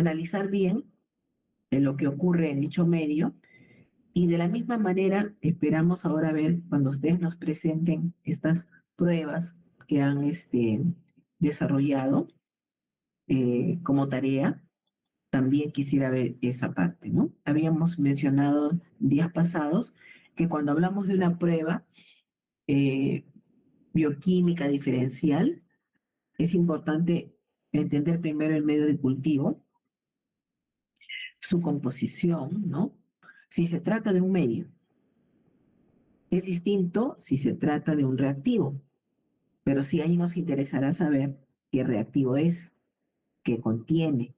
analizar bien lo que ocurre en dicho medio y de la misma manera esperamos ahora ver cuando ustedes nos presenten estas pruebas que han desarrollado como tarea. También quisiera ver esa parte, ¿no? Habíamos mencionado días pasados que cuando hablamos de una prueba bioquímica diferencial, es importante entender primero el medio de cultivo, su composición, ¿no? Si se trata de un medio, es distinto si se trata de un reactivo, pero sí ahí nos interesará saber qué reactivo es, qué contiene.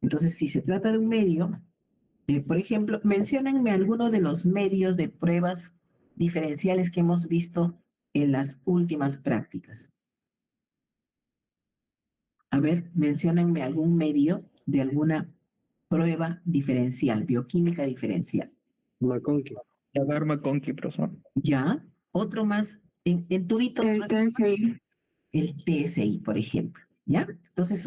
Entonces, si se trata de un medio, por ejemplo, menciónenme algunos de los medios de pruebas diferenciales que hemos visto en las últimas prácticas. A ver, menciónenme algún medio de alguna prueba diferencial, bioquímica diferencial. McConkey. Agar McConkey, profesor. Ya, otro más, en tubitos. El TSI. El TSI, por ejemplo, ¿ya? Entonces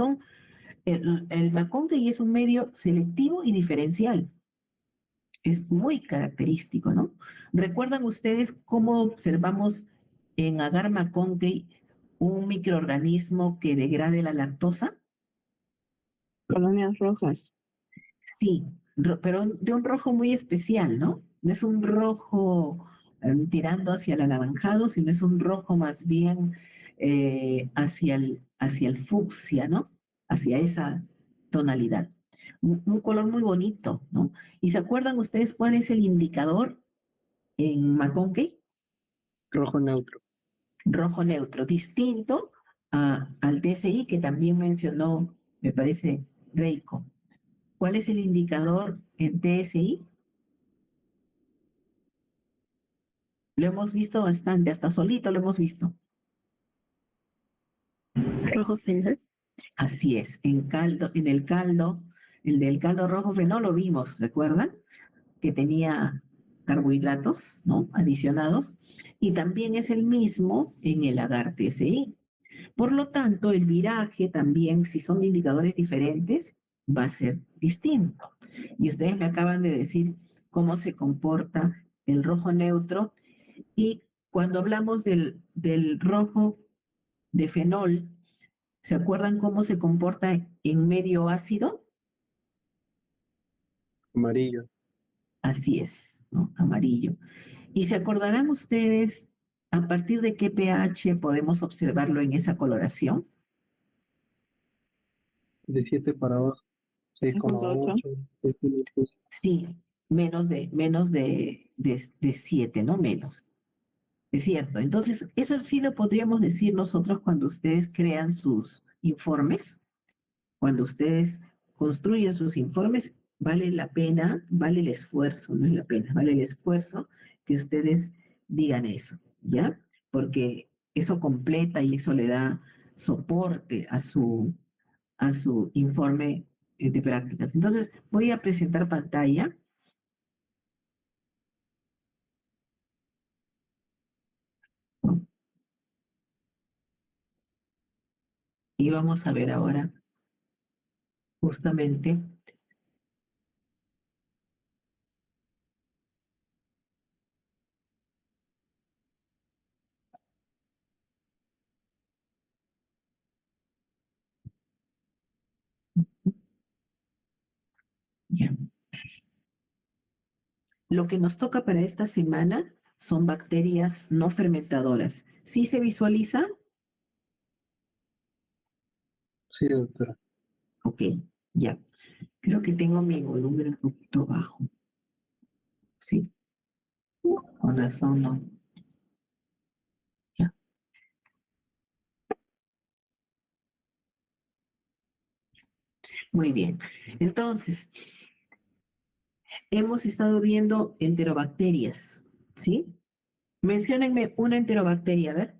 el McConkey es un medio selectivo y diferencial. Es muy característico, ¿no? ¿Recuerdan ustedes cómo observamos en agar McConkey un microorganismo que degrade la lactosa? Colonias rojas. Sí, pero de un rojo muy especial, ¿no? No es un rojo tirando hacia el anaranjado, sino es un rojo más bien hacia el fucsia, ¿no? Hacia esa tonalidad. Un color muy bonito, ¿no? ¿Y se acuerdan ustedes cuál es el indicador en McConkey? Rojo neutro. Rojo neutro, distinto al DSI que también mencionó, me parece, Reiko. ¿Cuál es el indicador en TSI? Lo hemos visto bastante, hasta solito lo hemos visto. Rojo fenol. Así es, en el caldo, el del caldo rojo fenol lo vimos, ¿recuerdan? Que tenía carbohidratos, ¿no? Adicionados, y también es el mismo en el agar TSI. Por lo tanto, el viraje también, si son indicadores diferentes, va a ser distinto. Y ustedes me acaban de decir cómo se comporta el rojo neutro. Y cuando hablamos del rojo de fenol, ¿se acuerdan cómo se comporta en medio ácido? Amarillo. Así es, ¿no? Amarillo. ¿Y se acordarán ustedes a partir de qué pH podemos observarlo en esa coloración? De 7 para abajo. 6,8. 6,8. Sí, menos de 7, no menos. Es cierto. Entonces, eso sí lo podríamos decir nosotros cuando ustedes crean sus informes, cuando ustedes construyen sus informes, vale la pena, vale el esfuerzo, no es la pena, vale el esfuerzo que ustedes digan eso, ¿ya? Porque eso completa y eso le da soporte a su informe de prácticas. Entonces, voy a presentar pantalla. Y vamos a ver ahora justamente ya. Lo que nos toca para esta semana son bacterias no fermentadoras. ¿Sí se visualiza? Sí, doctora. Ok, ya. Creo que tengo mi volumen un poquito bajo. Sí, con razón, no. Ya. Muy bien. Entonces, hemos estado viendo enterobacterias, ¿sí? Menciónenme una enterobacteria, a ver.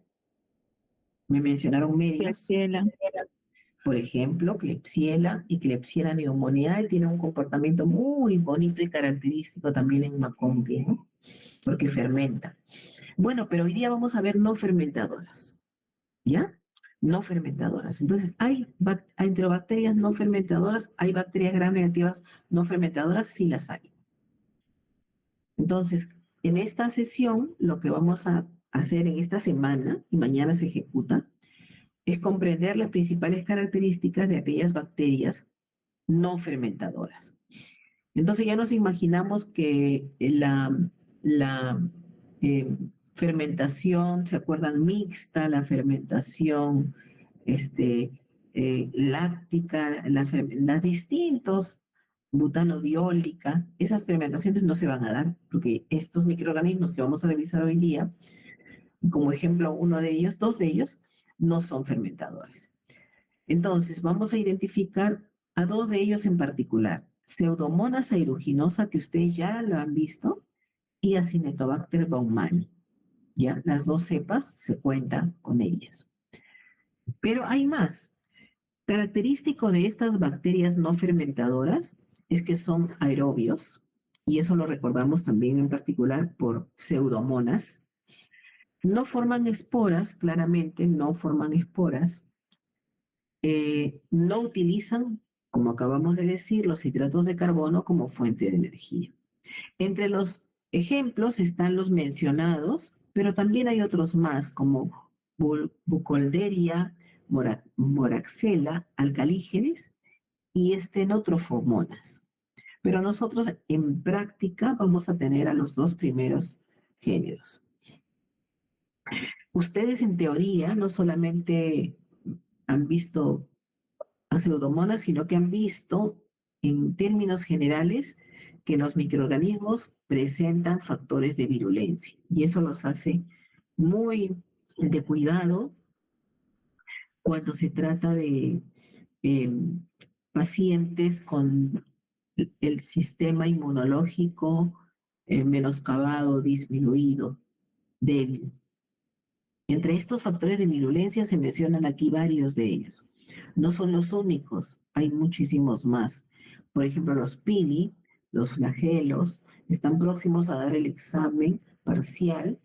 Me mencionaron medios. Klebsiella. Por ejemplo, Klebsiella y Klebsiella pneumoniae tiene un comportamiento muy bonito y característico también en McConkey, ¿no? Porque fermenta. Bueno, pero hoy día vamos a ver no fermentadoras, ¿ya? no fermentadoras. Entonces, entre bacterias no fermentadoras, hay bacterias gram negativas no fermentadoras, sí las hay. Entonces, en esta sesión, lo que vamos a hacer en esta semana, y mañana se ejecuta, es comprender las principales características de aquellas bacterias no fermentadoras. Entonces ya nos imaginamos que la fermentación, ¿se acuerdan? Mixta, la fermentación láctica, las distintos, butanodiólica, esas fermentaciones no se van a dar, porque estos microorganismos que vamos a revisar hoy día, como ejemplo uno de ellos, dos de ellos, no son fermentadores. Entonces, vamos a identificar a dos de ellos en particular. Pseudomonas aeruginosa, que ustedes ya lo han visto, y Acinetobacter baumannii. ¿Ya? Las dos cepas se cuentan con ellas. Pero hay más. Característico de estas bacterias no fermentadoras es que son aerobios, y eso lo recordamos también en particular por pseudomonas. No forman esporas, claramente, no forman esporas. No utilizan, como acabamos de decir, los hidratos de carbono como fuente de energía. Entre los ejemplos están los mencionados, pero también hay otros más, como Bucolderia, Moraxella, alcalígenes y estenotrofomonas. Pero nosotros en práctica vamos a tener a los dos primeros géneros. Ustedes en teoría no solamente han visto a pseudomonas, sino que han visto en términos generales que los microorganismos presentan factores de virulencia y eso los hace muy de cuidado cuando se trata de pacientes con el sistema inmunológico menoscabado, disminuido, débil. Entre estos factores de virulencia se mencionan aquí varios de ellos. No son los únicos, hay muchísimos más. Por ejemplo, los pili, los flagelos, están próximos a dar el examen parcial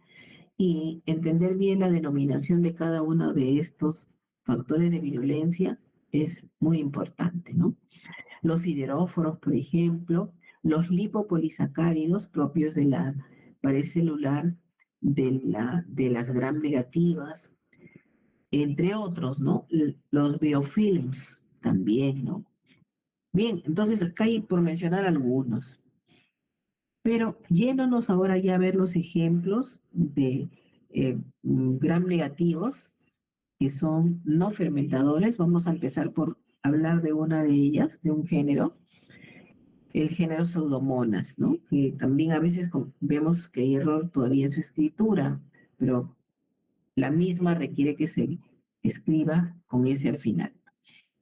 y entender bien la denominación de cada uno de estos factores de virulencia es muy importante, ¿no? Los sideróforos, por ejemplo, los lipopolisacáridos propios de la pared celular de las gram negativas, entre otros, ¿no? Los biofilms también, ¿no? Bien, entonces acá hay por mencionar algunos. Pero yéndonos ahora ya a ver los ejemplos de gram negativos que son no fermentadores, vamos a empezar por hablar de una de ellas, de un género, el género Pseudomonas, ¿no? Que también a veces vemos que hay error todavía en su escritura, pero la misma requiere que se escriba con ese al final.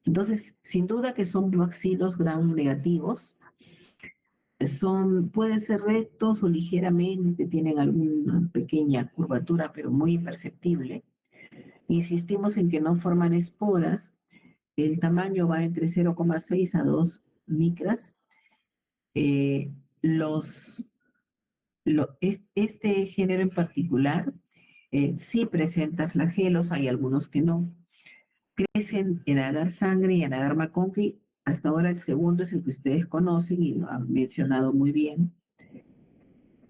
Entonces, sin duda que son bacilos gram negativos, pueden ser rectos o ligeramente, tienen alguna pequeña curvatura, pero muy imperceptible. Insistimos en que no forman esporas, el tamaño va entre 0,6 a 2 micras. Este género en particular sí presenta flagelos, hay algunos que no. Crecen en agar sangre y en agar MacConkey. Hasta ahora el segundo es el que ustedes conocen y lo han mencionado muy bien.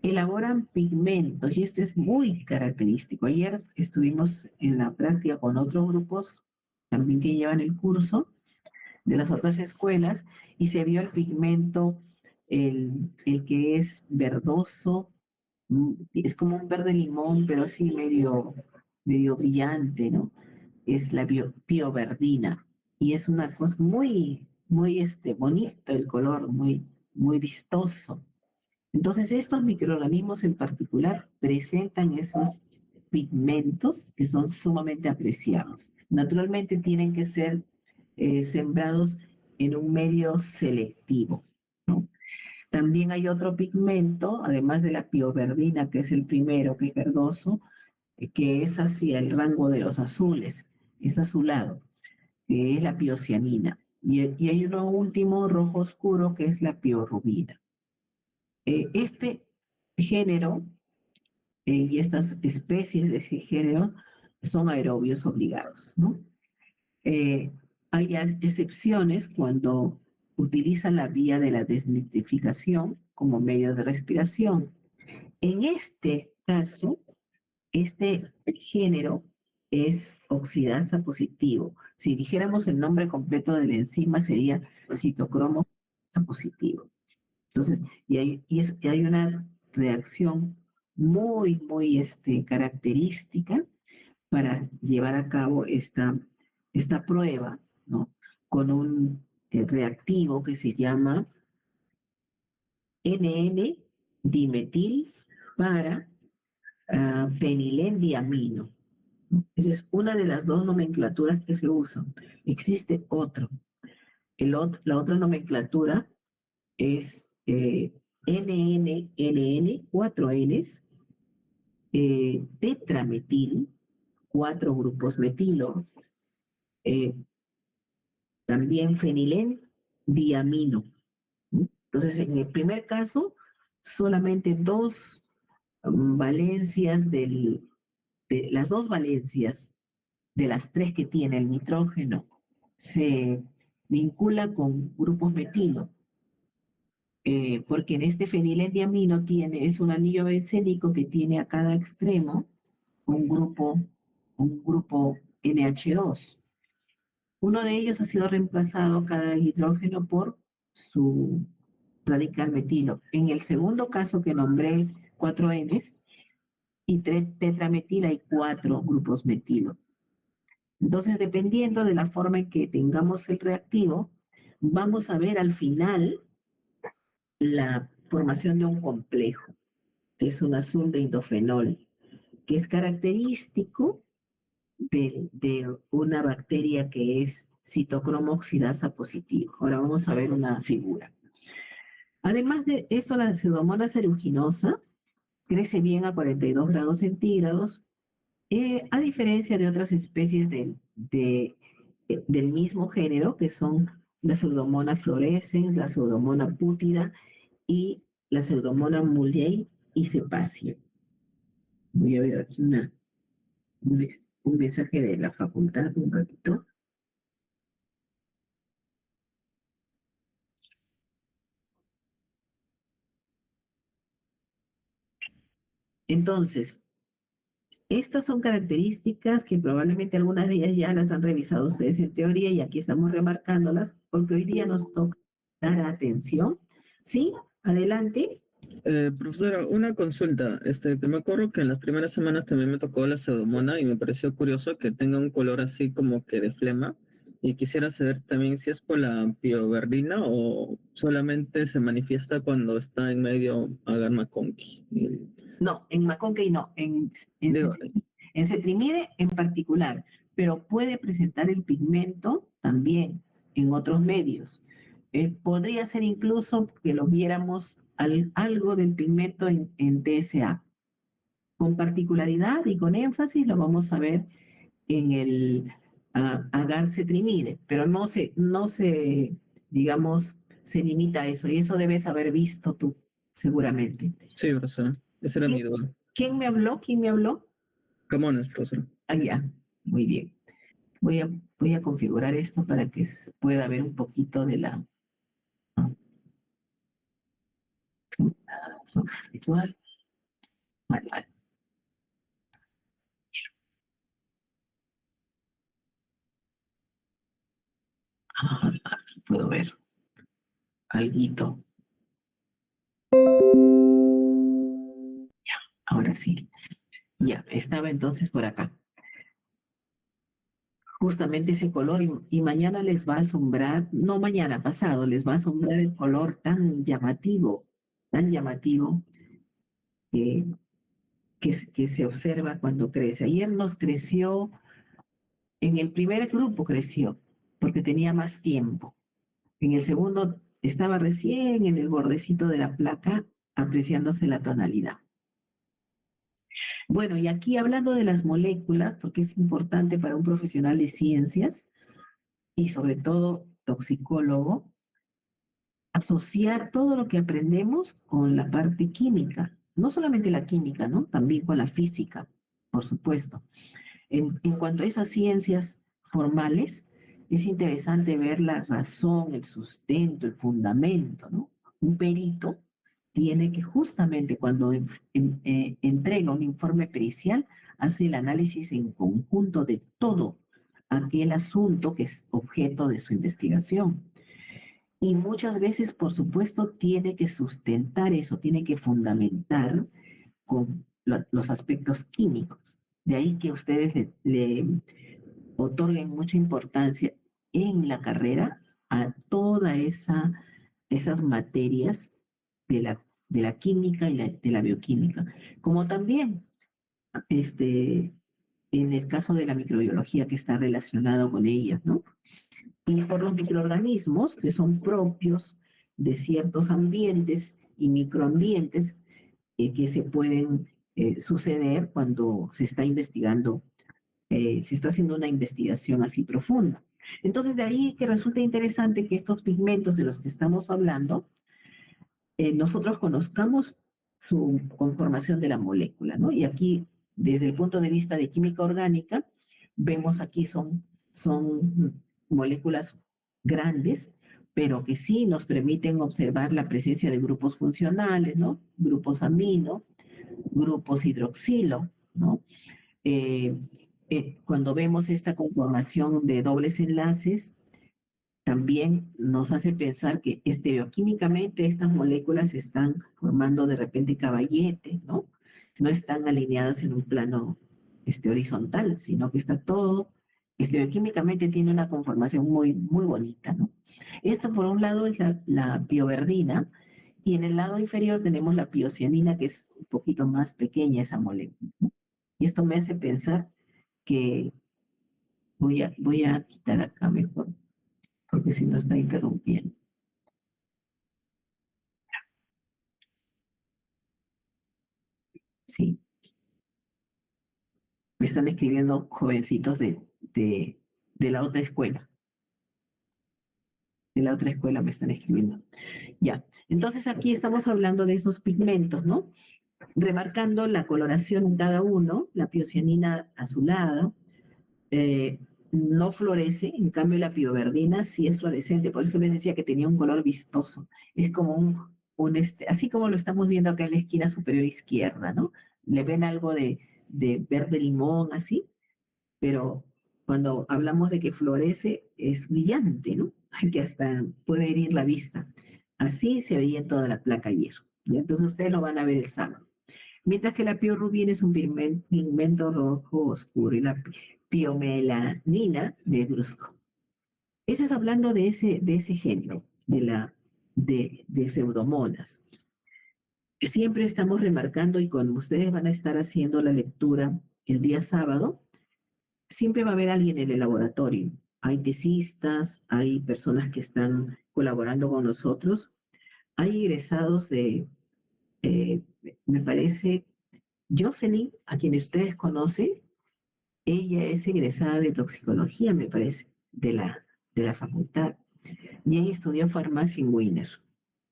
Elaboran pigmentos y esto es muy característico. Ayer estuvimos en la práctica con otros grupos también que llevan el curso de las otras escuelas y se vio el pigmento, el que es verdoso, es como un verde limón, pero así medio brillante, ¿no? Es la pioverdina y es una cosa muy, muy bonito el color, muy vistoso. Entonces estos microorganismos en particular presentan esos pigmentos que son sumamente apreciados. Naturalmente tienen que ser sembrados en un medio selectivo, ¿no? También hay otro pigmento, además de la pioverdina, que es el primero, que es verdoso, que es hacia el rango de los azules, es azulado, que es la piocianina. Y hay uno último, rojo oscuro, que es la piorubina. Este género y estas especies de ese género son aerobios obligados, ¿no? Hay excepciones cuando utilizan la vía de la desnitrificación como medio de respiración. En este caso, este género es oxidasa positivo. Si dijéramos el nombre completo de la enzima sería citocromo positivo. Entonces, y hay una reacción muy característica para llevar a cabo esta prueba, ¿no? Con un reactivo que se llama NN-dimetil para fenilendiamino. Esa es una de las dos nomenclaturas que se usan. Existe otro. La otra nomenclatura es NN, 4 Ns, tetrametil, 4 grupos metilos, también fenilendiamino. Entonces, en el primer caso, solamente dos valencias de las dos valencias de las tres que tiene el nitrógeno se vincula con grupos metilo, porque en este fenilendiamino es un anillo bencénico que tiene a cada extremo un grupo NH2. Uno de ellos ha sido reemplazado cada hidrógeno por su radical metilo. En el segundo caso que nombré 4 Ns y tetrametil hay 4 grupos metilo. Entonces, dependiendo de la forma en que tengamos el reactivo, vamos a ver al final la formación de un complejo, que es un azul de indofenol, que es característico de una bacteria que es citocromo oxidasa positivo. Ahora vamos a ver una figura. Además de esto, la Pseudomonas aeruginosa crece bien a 42 grados centígrados, a diferencia de otras especies del mismo género, que son la Pseudomonas fluorescens, la Pseudomonas pútida y la Pseudomonas mullei y cepacia. Voy a ver aquí un mensaje de la facultad, un ratito. Entonces, estas son características que probablemente algunas de ellas ya las han revisado ustedes en teoría y aquí estamos remarcándolas porque hoy día nos toca dar atención. ¿Sí? Adelante. Profesora, una consulta. Que me acuerdo que en las primeras semanas también me tocó la pseudomona y me pareció curioso que tenga un color así como que de flema. Y quisiera saber también si es por la pioverdina o solamente se manifiesta cuando está en medio agar McConkey. No, en McConkey no, Digo, en cetrimide en particular, pero puede presentar el pigmento también en otros medios. Podría ser incluso que lo viéramos algo del pigmento en TSA. Con particularidad y con énfasis lo vamos a ver en el agar cetrimide, pero digamos, se limita a eso, y eso debes haber visto tú, seguramente. sí, profesora. Esa era mi duda. ¿Quién me habló? ¿Quién me habló? Camones, profesora. Ah, ya, muy bien. Voy a configurar esto para que pueda ver un poquito de la ritual. Vale. Aquí puedo ver alguito. Ya, ahora sí. Ya, estaba entonces por acá. Justamente ese color y mañana les va a asombrar, no mañana, pasado, les va a asombrar el color tan llamativo que, que se observa cuando crece. Ayer nos creció, en el primer grupo creció, porque tenía más tiempo. En el segundo estaba recién en el bordecito de la placa, apreciándose la tonalidad. Bueno, y aquí hablando de las moléculas, porque es importante para un profesional de ciencias y sobre todo toxicólogo, asociar todo lo que aprendemos con la parte química, no solamente la química, ¿no? También con la física, por supuesto. En cuanto a esas ciencias formales, es interesante ver la razón, el sustento, el fundamento, ¿no? Un perito tiene que justamente cuando entrega un informe pericial, hace el análisis en conjunto de todo aquel asunto que es objeto de su investigación. Y muchas veces, por supuesto, tiene que sustentar eso, tiene que fundamentar con los aspectos químicos. De ahí que ustedes le otorguen mucha importancia en la carrera a todas esas materias de la química y de la bioquímica, como también en el caso de la microbiología que está relacionado con ellas, ¿no? Y por los microorganismos que son propios de ciertos ambientes y microambientes que se pueden suceder cuando se está investigando, se está haciendo una investigación así profunda. Entonces, de ahí que resulta interesante que estos pigmentos de los que estamos hablando, nosotros conozcamos su conformación de la molécula, ¿no? Y aquí, desde el punto de vista de química orgánica, vemos aquí son moléculas grandes, pero que sí nos permiten observar la presencia de grupos funcionales, ¿no? Grupos amino, grupos hidroxilo, ¿no? Cuando vemos esta conformación de dobles enlaces, también nos hace pensar que estereoquímicamente estas moléculas están formando de repente caballete, ¿no? No están alineadas en un plano horizontal, sino que está todo, estereoquímicamente tiene una conformación muy, muy bonita, ¿no? Esto por un lado es la pioverdina, y en el lado inferior tenemos la piocianina, que es un poquito más pequeña esa molécula, ¿no? Y esto me hace pensar que voy a quitar acá mejor, porque si no está interrumpiendo. Sí, me están escribiendo jovencitos de la otra escuela. De la otra escuela me están escribiendo. Ya, entonces aquí estamos hablando de esos pigmentos, ¿no? Remarcando la coloración en cada uno, la piocianina azulada, no florece, en cambio la pioverdina sí es fluorescente, por eso les decía que tenía un color vistoso. Es como así como lo estamos viendo acá en la esquina superior izquierda, ¿no? Le ven algo de verde limón así, pero cuando hablamos de que florece es brillante, ¿no? Que hasta puede herir la vista. Así se veía en toda la placa ayer. ¿Ya? Entonces ustedes lo van a ver el sábado. Mientras que la piorubina es un pigmento rojo oscuro y la piomelanina negruzco. Eso es hablando de ese género, de pseudomonas. Siempre estamos remarcando, y cuando ustedes van a estar haciendo la lectura el día sábado, siempre va a haber alguien en el laboratorio. Hay tesistas, hay personas que están colaborando con nosotros, hay egresados me parece, Jocelyn, a quien ustedes conocen, ella es egresada de toxicología, me parece, de la facultad. Y ella estudió farmacia en Wiener,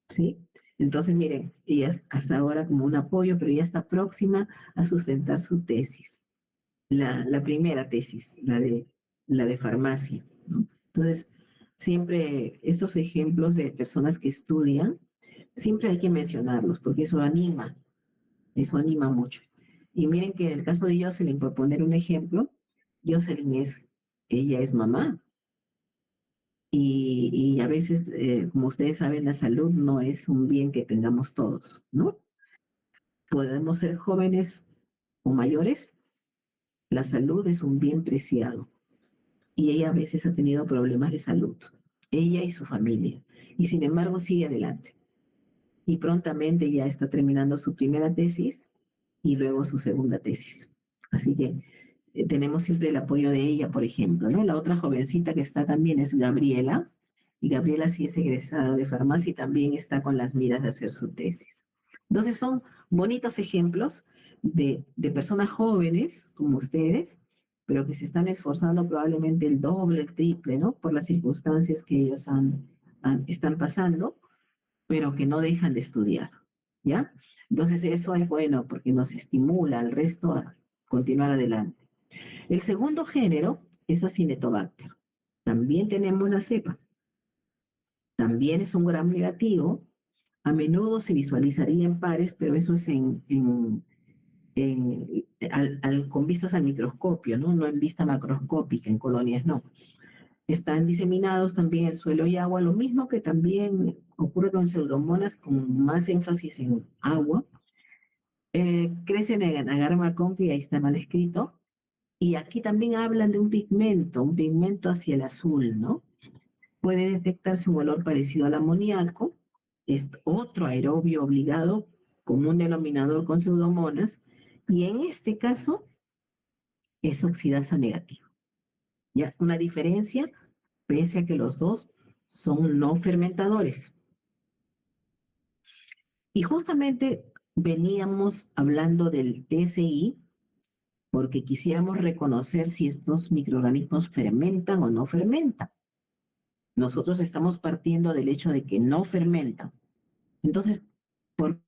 ¿sí? Entonces, miren, ella hasta ahora como un apoyo, pero ya está próxima a sustentar su tesis. La primera tesis, la de farmacia, ¿no? Entonces, siempre estos ejemplos de personas que estudian, siempre hay que mencionarlos, porque eso anima mucho. Y miren que en el caso de Jocelyn, por poner un ejemplo, Jocelyn ella es mamá. Y a veces, como ustedes saben, la salud no es un bien que tengamos todos, ¿no? Podemos ser jóvenes o mayores, la salud es un bien preciado. Y ella a veces ha tenido problemas de salud, ella y su familia. Y sin embargo sigue adelante. Y prontamente ya está terminando su primera tesis y luego su segunda tesis. Así que tenemos siempre el apoyo de ella, por ejemplo, ¿no? La otra jovencita que está también es Gabriela, y Gabriela sí es egresada de farmacia y también está con las miras de hacer su tesis. Entonces son bonitos ejemplos de personas jóvenes como ustedes, pero que se están esforzando probablemente el doble, el triple, ¿no? Por las circunstancias que ellos están pasando, pero que no dejan de estudiar, ¿ya? Entonces eso es bueno porque nos estimula al resto a continuar adelante. El segundo género es Acinetobacter. También tenemos la cepa. También es un gram negativo. A menudo se visualizaría en pares, pero eso es con vistas al microscopio, ¿no? No en vista macroscópica, en colonias no. Están diseminados también en suelo y agua, lo mismo que también ocurre con pseudomonas con más énfasis en agua. Crecen en agar que ahí está mal escrito. Y aquí también hablan de un pigmento hacia el azul, ¿no? Puede detectarse un olor parecido al amoníaco, es otro aerobio obligado, como un denominador con pseudomonas, y en este caso es oxidasa negativa. ¿Ya? Una diferencia, pese a que los dos son no fermentadores. Y justamente veníamos hablando del TSI porque quisiéramos reconocer si estos microorganismos fermentan o no fermentan. Nosotros estamos partiendo del hecho de que no fermentan. Entonces, ¿por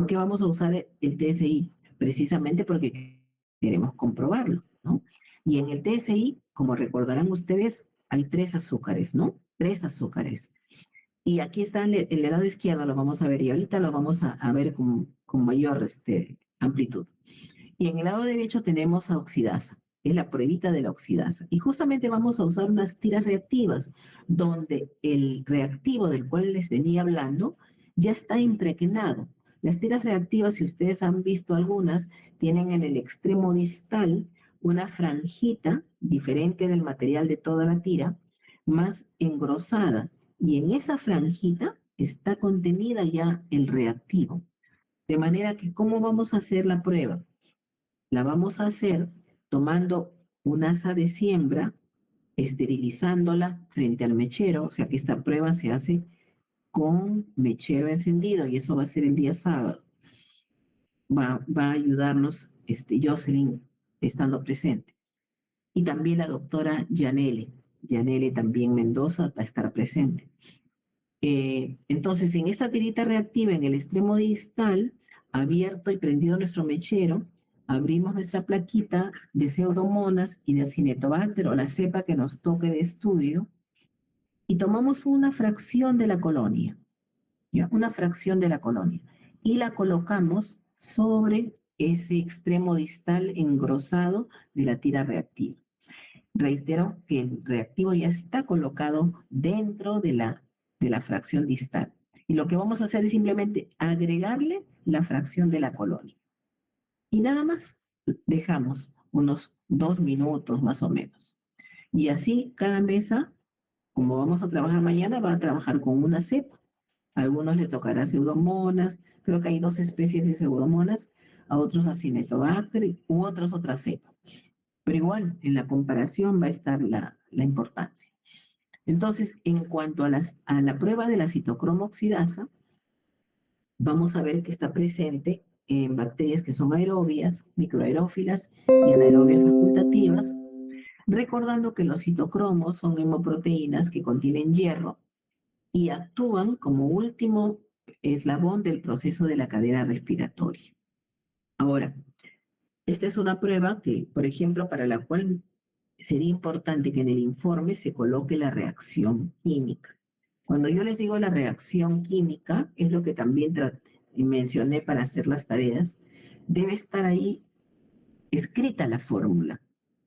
qué vamos a usar el TSI? Precisamente porque queremos comprobarlo, ¿no? Y en el TSI, como recordarán ustedes, hay 3 azúcares, ¿no? 3 azúcares. Y aquí está en el lado izquierdo, lo vamos a ver, y ahorita lo vamos a ver con mayor amplitud. Y en el lado derecho tenemos a oxidasa, es la pruebita de la oxidasa. Y justamente vamos a usar unas tiras reactivas, donde el reactivo del cual les venía hablando ya está impregnado. Las tiras reactivas, si ustedes han visto algunas, tienen en el extremo distal una franjita diferente del material de toda la tira, más engrosada. Y en esa franjita está contenida ya el reactivo. De manera que, ¿cómo vamos a hacer la prueba? La vamos a hacer tomando un asa de siembra, esterilizándola frente al mechero, o sea que esta prueba se hace con mechero encendido y eso va a ser el día sábado. Va a ayudarnos Jocelyn estando presente. Y también la doctora Yanele también Mendoza va a estar presente. Entonces, en esta tirita reactiva en el extremo distal, abierto y prendido nuestro mechero, abrimos nuestra plaquita de pseudomonas y de acinetobacter o la cepa que nos toque de estudio y tomamos una fracción de la colonia, ¿ya? Una fracción de la colonia y la colocamos sobre ese extremo distal engrosado de la tira reactiva. Reitero que el reactivo ya está colocado dentro de la fracción distal. Y lo que vamos a hacer es simplemente agregarle la fracción de la colonia. Y nada más dejamos unos 2 minutos más o menos. Y así cada mesa, como vamos a trabajar mañana, va a trabajar con una cepa. A algunos le tocará pseudomonas, creo que hay 2 especies de pseudomonas, a otros acinetobacter u otros otra cepa. Pero igual, en la comparación va a estar la importancia. Entonces, en cuanto a la prueba de la citocromo oxidasa, vamos a ver que está presente en bacterias que son aerobias, microaerófilas y anaerobias facultativas, recordando que los citocromos son hemoproteínas que contienen hierro y actúan como último eslabón del proceso de la cadena respiratoria. Ahora, esta es una prueba que, por ejemplo, para la cual sería importante que en el informe se coloque la reacción química. Cuando yo les digo la reacción química, es lo que también mencioné para hacer las tareas, debe estar ahí escrita la fórmula,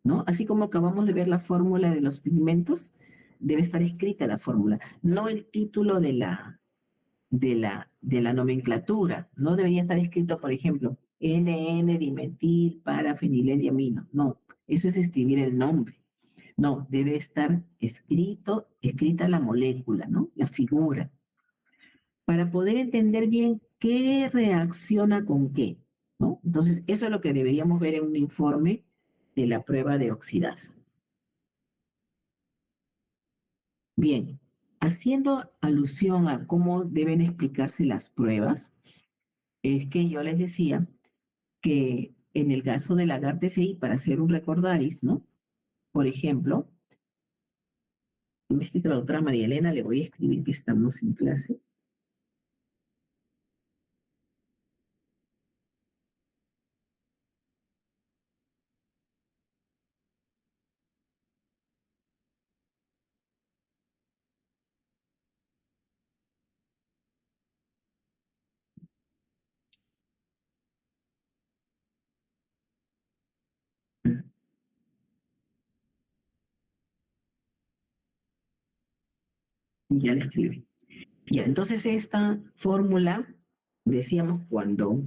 ¿no? Así como acabamos de ver la fórmula de los pigmentos, debe estar escrita la fórmula, no el título de la nomenclatura. No debería estar escrito, por ejemplo, NN-dimetil para fenilendiamino. No, eso es escribir el nombre. No, debe estar escrita la molécula, ¿no? La figura, para poder entender bien qué reacciona con qué, ¿no? Entonces, eso es lo que deberíamos ver en un informe de la prueba de oxidasa. Bien, haciendo alusión a cómo deben explicarse las pruebas, es que yo les decía que en el caso del agar TCI, para hacer un recordaris, ¿no? Por ejemplo, en vez de la doctora María Elena, le voy a escribir que estamos en clase. Ya le escribí. Ya, entonces esta fórmula, decíamos, cuando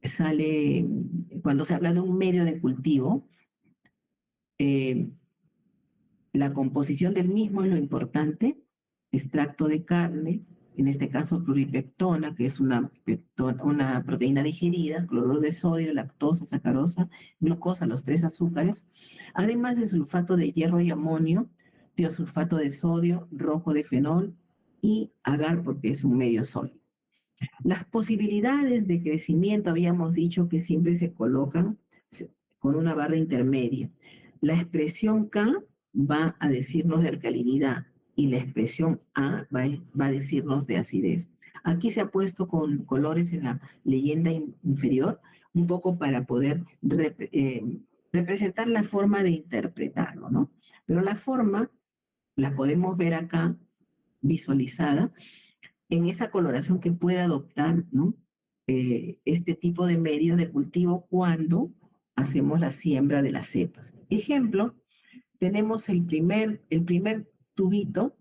sale, cuando se habla de un medio de cultivo, eh, la composición del mismo es lo importante, extracto de carne, en este caso pluripeptona, que es una proteína digerida, cloruro de sodio, lactosa, sacarosa, glucosa, los 3 azúcares, además de sulfato de hierro y amonio, tiosulfato de sodio, rojo de fenol y agar porque es un medio sólido. Las posibilidades de crecimiento habíamos dicho que siempre se colocan con una barra intermedia. La expresión K va a decirnos de alcalinidad y la expresión A va a decirnos de acidez. Aquí se ha puesto con colores en la leyenda inferior, un poco para poder representar la forma de interpretarlo, ¿no? Pero la forma la podemos ver acá visualizada en esa coloración que puede adoptar, ¿no? Este tipo de medio de cultivo cuando hacemos la siembra de las cepas. Ejemplo, tenemos el primer tubito,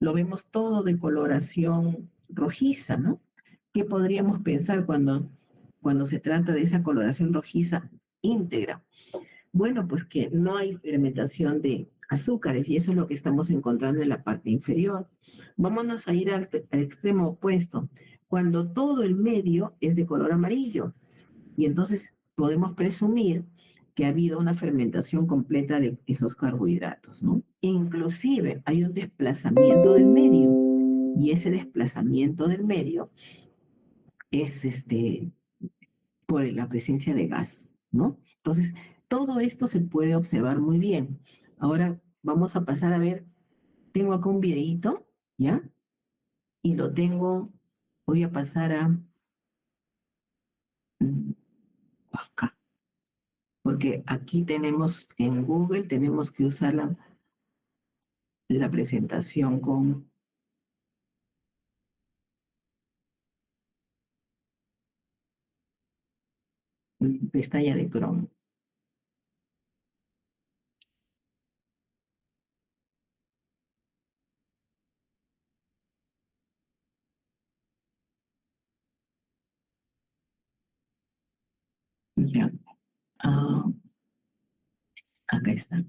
lo vemos todo de coloración rojiza, ¿no? ¿Qué podríamos pensar cuando se trata de esa coloración rojiza íntegra? Bueno, pues que no hay fermentación de azúcares y eso es lo que estamos encontrando en la parte inferior. Vámonos a ir al extremo opuesto, cuando todo el medio es de color amarillo y entonces podemos presumir que ha habido una fermentación completa de esos carbohidratos, ¿no? Inclusive hay un desplazamiento del medio y ese desplazamiento del medio es por la presencia de gas, ¿no? Entonces, todo esto se puede observar muy bien. Ahora vamos a pasar a ver, tengo acá un videíto, ¿ya? Y voy a pasar acá, porque aquí tenemos, en Google, tenemos que usar la presentación con pestaña de Chrome. Ya. Ah, acá está.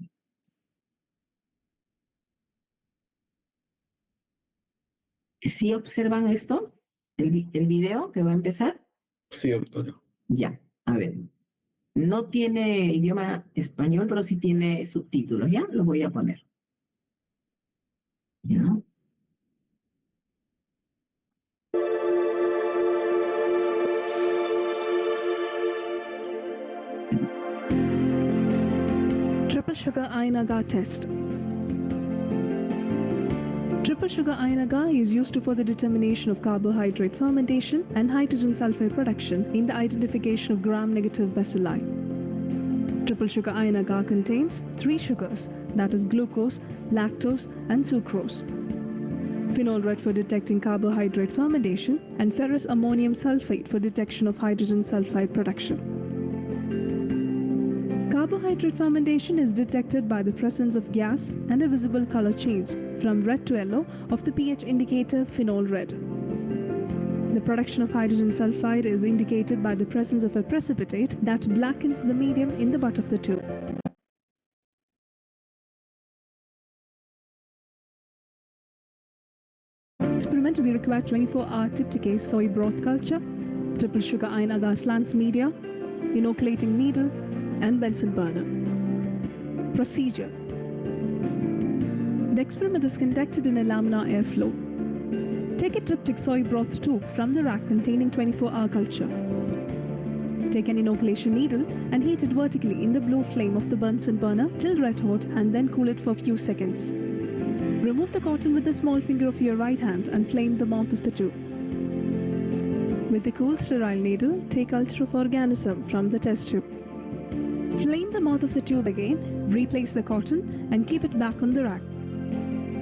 ¿Sí observan esto? ¿El video que va a empezar? Sí, doctora. Ya, a ver. No tiene idioma español, pero sí tiene subtítulos, ¿ya? Los voy a poner. ¿Ya? Triple sugar iron agar test. Triple sugar iron agar is used for the determination of carbohydrate fermentation and hydrogen sulfide production in the identification of gram-negative bacilli. Triple sugar iron agar contains 3 sugars, that is glucose, lactose, and sucrose. Phenol red for detecting carbohydrate fermentation, and ferrous ammonium sulfate for detection of hydrogen sulfide production. Carbohydrate fermentation is detected by the presence of gas and a visible color change from red to yellow of the pH indicator phenol red. The production of hydrogen sulfide is indicated by the presence of a precipitate that blackens the medium in the butt of the tube. Experiment we require 24-hour tip-to-case soy broth culture, triple sugar iron agar slants media, inoculating needle, and Bunsen burner. Procedure. The experiment is conducted in a laminar airflow. Take a triptych soy broth tube from the rack containing 24-hour culture. Take an inoculation needle and heat it vertically in the blue flame of the Bunsen burner till red hot and then cool it for a few seconds. Remove the cotton with the small finger of your right hand and flame the mouth of the tube. With the cool sterile needle, take culture of organism from the test tube. Flame the mouth of the tube again, replace the cotton and keep it back on the rack.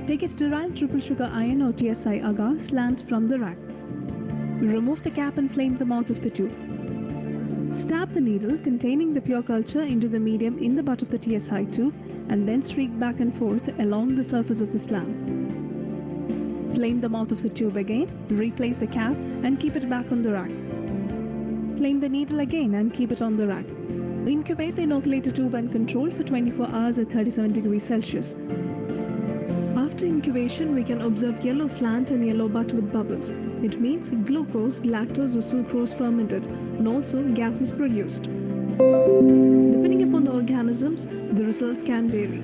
Take a sterile triple sugar iron or TSI agar slant from the rack. Remove the cap and flame the mouth of the tube. Stab the needle containing the pure culture into the medium in the butt of the TSI tube and then streak back and forth along the surface of the slab. Flame the mouth of the tube again, replace the cap and keep it back on the rack. Flame the needle again and keep it on the rack. Incubate the inoculator tube and control for 24 hours at 37 degrees Celsius. After incubation, we can observe yellow slant and yellow butt with bubbles. It means glucose, lactose or sucrose fermented, and also gas is produced. Depending upon the organisms, the results can vary.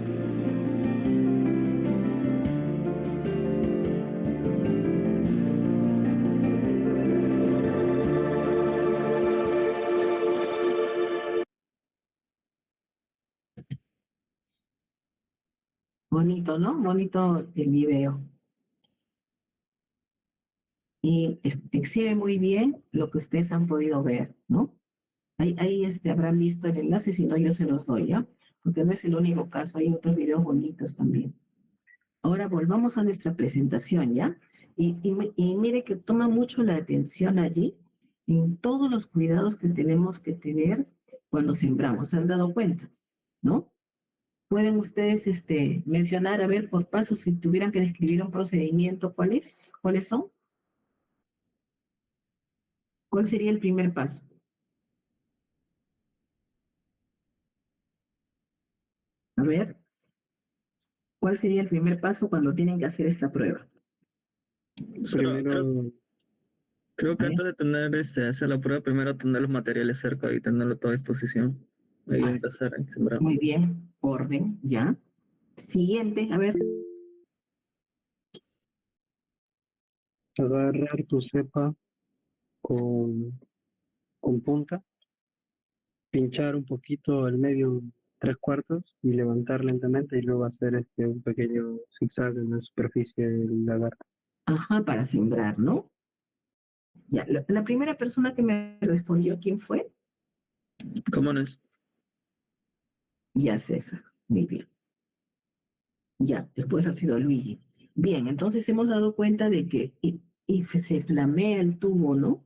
Bonito, ¿no? Bonito el video. Y exhibe muy bien lo que ustedes han podido ver, ¿no? Ahí habrán visto el enlace, si no yo se los doy, ¿ya? Porque no es el único caso, hay otros videos bonitos también. Ahora volvamos a nuestra presentación, ¿ya? Y mire que toma mucho la atención allí en todos los cuidados que tenemos que tener cuando sembramos. ¿Se han dado cuenta? ¿No? ¿Pueden ustedes mencionar, a ver, por pasos, si tuvieran que describir un procedimiento, ¿cuáles son? ¿Cuál sería el primer paso? A ver, ¿cuál sería el primer paso cuando tienen que hacer esta prueba? Primero, Creo que A ver. antes de tener hacer la prueba, primero tener los materiales cerca y tenerlo toda a disposición. Ahí Así. empezar a sembrar. Muy bien, orden, ¿ya? Siguiente, a ver. agarrar tu cepa con punta, pinchar un poquito el medio 3/4 y levantar lentamente y luego hacer un pequeño zigzag en la superficie del lagarto. Ajá, para sembrar, ¿no? Ya, la primera persona que me respondió, ¿quién fue? ¿Cómo no es? Ya, César. Muy bien. Ya, después ha sido Luigi. Bien, entonces hemos dado cuenta de que se flamea el tubo, ¿no?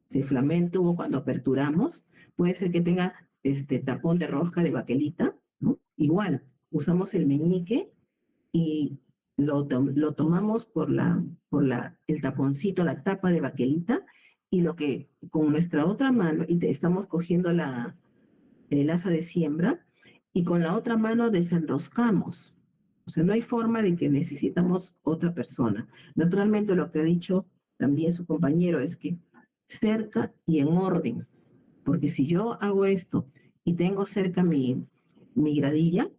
Se flamea el tubo cuando aperturamos. Puede ser que tenga tapón de rosca de baquelita, ¿no? Igual, usamos el meñique y lo tomamos por el taponcito, la tapa de baquelita, y con nuestra otra mano, y estamos cogiendo el asa de siembra, y con la otra mano desenroscamos. O sea, no hay forma de que necesitamos otra persona. Naturalmente, lo que ha dicho también su compañero es que cerca y en orden, porque si yo hago esto y tengo cerca mi gradilla,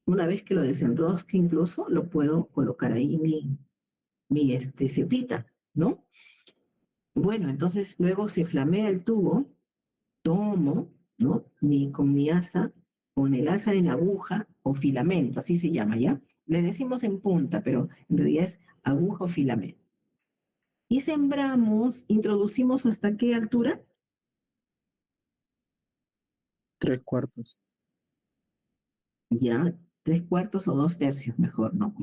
una vez que lo desenrosque incluso, lo puedo colocar ahí mi cepita, ¿no? Bueno, entonces luego se flamea el tubo, tomo, ¿no? Con mi asa, con el asa en aguja o filamento, así se llama, ¿ya? Le decimos en punta, pero en realidad es aguja o filamento. Y sembramos, introducimos ¿hasta qué altura? 3/4. Ya, 3/4 o 2/3, mejor, ¿no?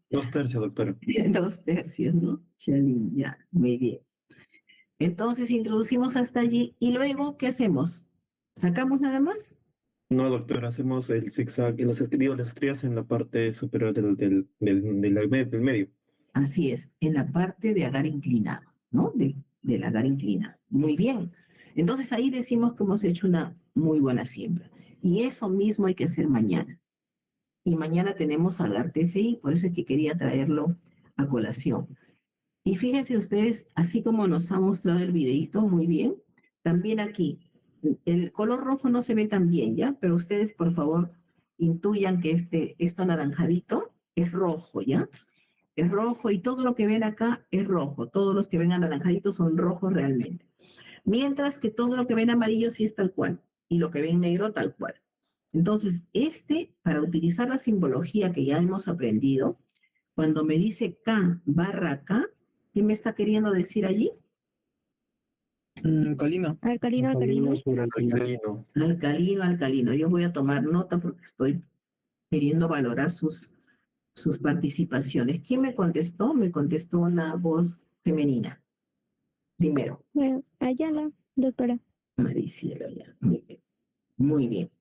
2/3, doctora. 2/3, ¿no? Chalín, ya, muy bien. Entonces introducimos hasta allí y luego, ¿qué hacemos? ¿Sacamos nada más? No, doctora, hacemos el zigzag y las estrías en la parte superior del medio. Así es, en la parte de agar inclinado, ¿no? Del agar inclinado. Muy bien. Entonces ahí decimos que hemos hecho una muy buena siembra. Y eso mismo hay que hacer mañana. Y mañana tenemos agar TCI, por eso es que quería traerlo a colación. Y fíjense ustedes, así como nos ha mostrado el videíto, muy bien, también aquí, el color rojo no se ve tan bien, ¿ya? Pero ustedes, por favor, intuyan que esto anaranjadito es rojo, ¿ya? Es rojo y todo lo que ven acá es rojo. Todos los que ven anaranjaditos son rojos realmente. Mientras que todo lo que ven amarillo sí es tal cual. Y lo que ven negro tal cual. Entonces, para utilizar la simbología que ya hemos aprendido, cuando me dice K/K, ¿qué me está queriendo decir allí? Alcalino. Alcalino, alcalino. Sobre alcalino. Alcalino. Alcalino, alcalino. Yo voy a tomar nota porque estoy queriendo valorar sus participaciones. ¿Quién me contestó? Me contestó una voz femenina. Primero. Bueno, Ayala, doctora. Maricielo, ya. Muy bien. Muy bien.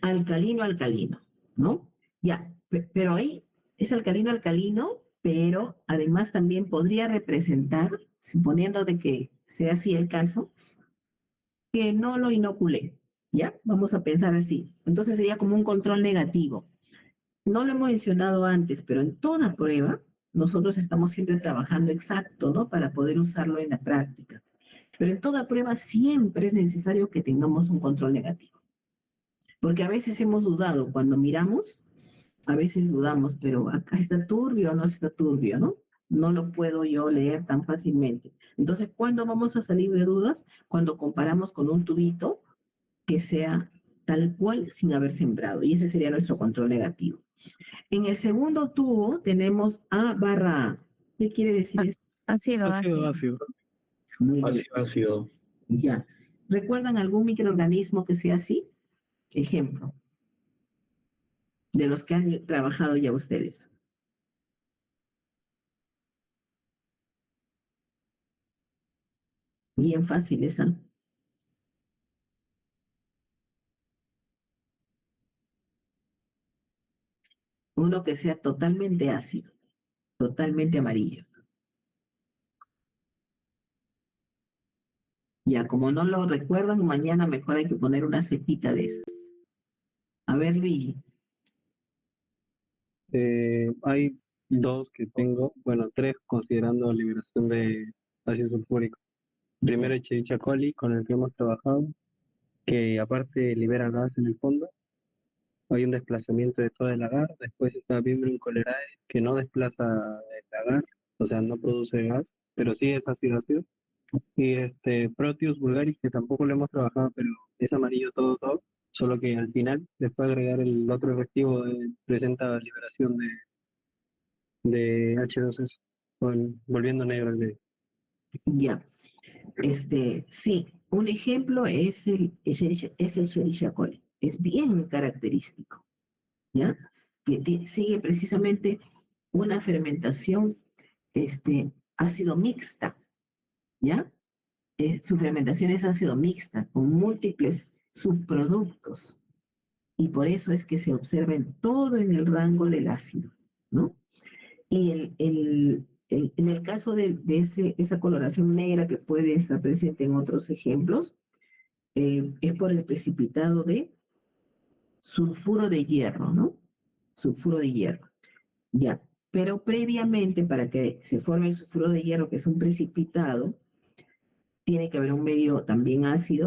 Alcalino, alcalino, ¿no? Ya, pero ahí es alcalino, alcalino, pero además también podría representar, suponiendo de que sea así el caso, que no lo inoculé, ¿ya? Vamos a pensar así. Entonces sería como un control negativo. No lo hemos mencionado antes, pero en toda prueba nosotros estamos siempre trabajando exacto, ¿no? Para poder usarlo en la práctica. Pero en toda prueba siempre es necesario que tengamos un control negativo. Porque a veces hemos dudado cuando miramos, a veces dudamos, pero acá está turbio o no está turbio, ¿no? No lo puedo yo leer tan fácilmente. Entonces, ¿cuándo vamos a salir de dudas? Cuando comparamos con un tubito que sea tal cual sin haber sembrado. Y ese sería nuestro control negativo. En el segundo tubo tenemos A barra A. ¿Qué quiere decir eso? Ácido, Ácido, ácido. ácido. Muy bien. Ácido, ácido. Ya. ¿Recuerdan algún microorganismo que sea así? Ejemplo, de los que han trabajado ya ustedes. Bien fácil esa. Uno que sea totalmente ácido, totalmente amarillo. Ya, como no lo recuerdan, mañana mejor hay que poner una cepita de esas. A ver, Luigi. Hay dos que tengo, bueno, tres considerando liberación de ácido sulfúrico. Primero Escherichia coli, con el que hemos trabajado, que aparte libera gas en el fondo. Hay un desplazamiento de todo el agar. Después está Vibrio cholerae, que no desplaza el agar, o sea, no produce gas, pero sí es ácido ácido. Y Proteus vulgaris, que tampoco lo hemos trabajado, pero es amarillo todo, todo. Solo que al final, después de agregar el otro reactivo, presenta liberación de H2S, volviendo negro el medio. Ya. Sí, un ejemplo es es el Escherichia coli. Es bien característico, ¿ya? Que sigue precisamente una fermentación, ácido mixta, ¿ya? Su fermentación es ácido mixta, con múltiples subproductos. Y por eso es que se observa en todo en el rango del ácido, ¿no? Y en el caso de esa coloración negra que puede estar presente en otros ejemplos, es por el precipitado de sulfuro de hierro, ¿no? Sulfuro de hierro, ya. Pero previamente, para que se forme el sulfuro de hierro, que es un precipitado, tiene que haber un medio también ácido.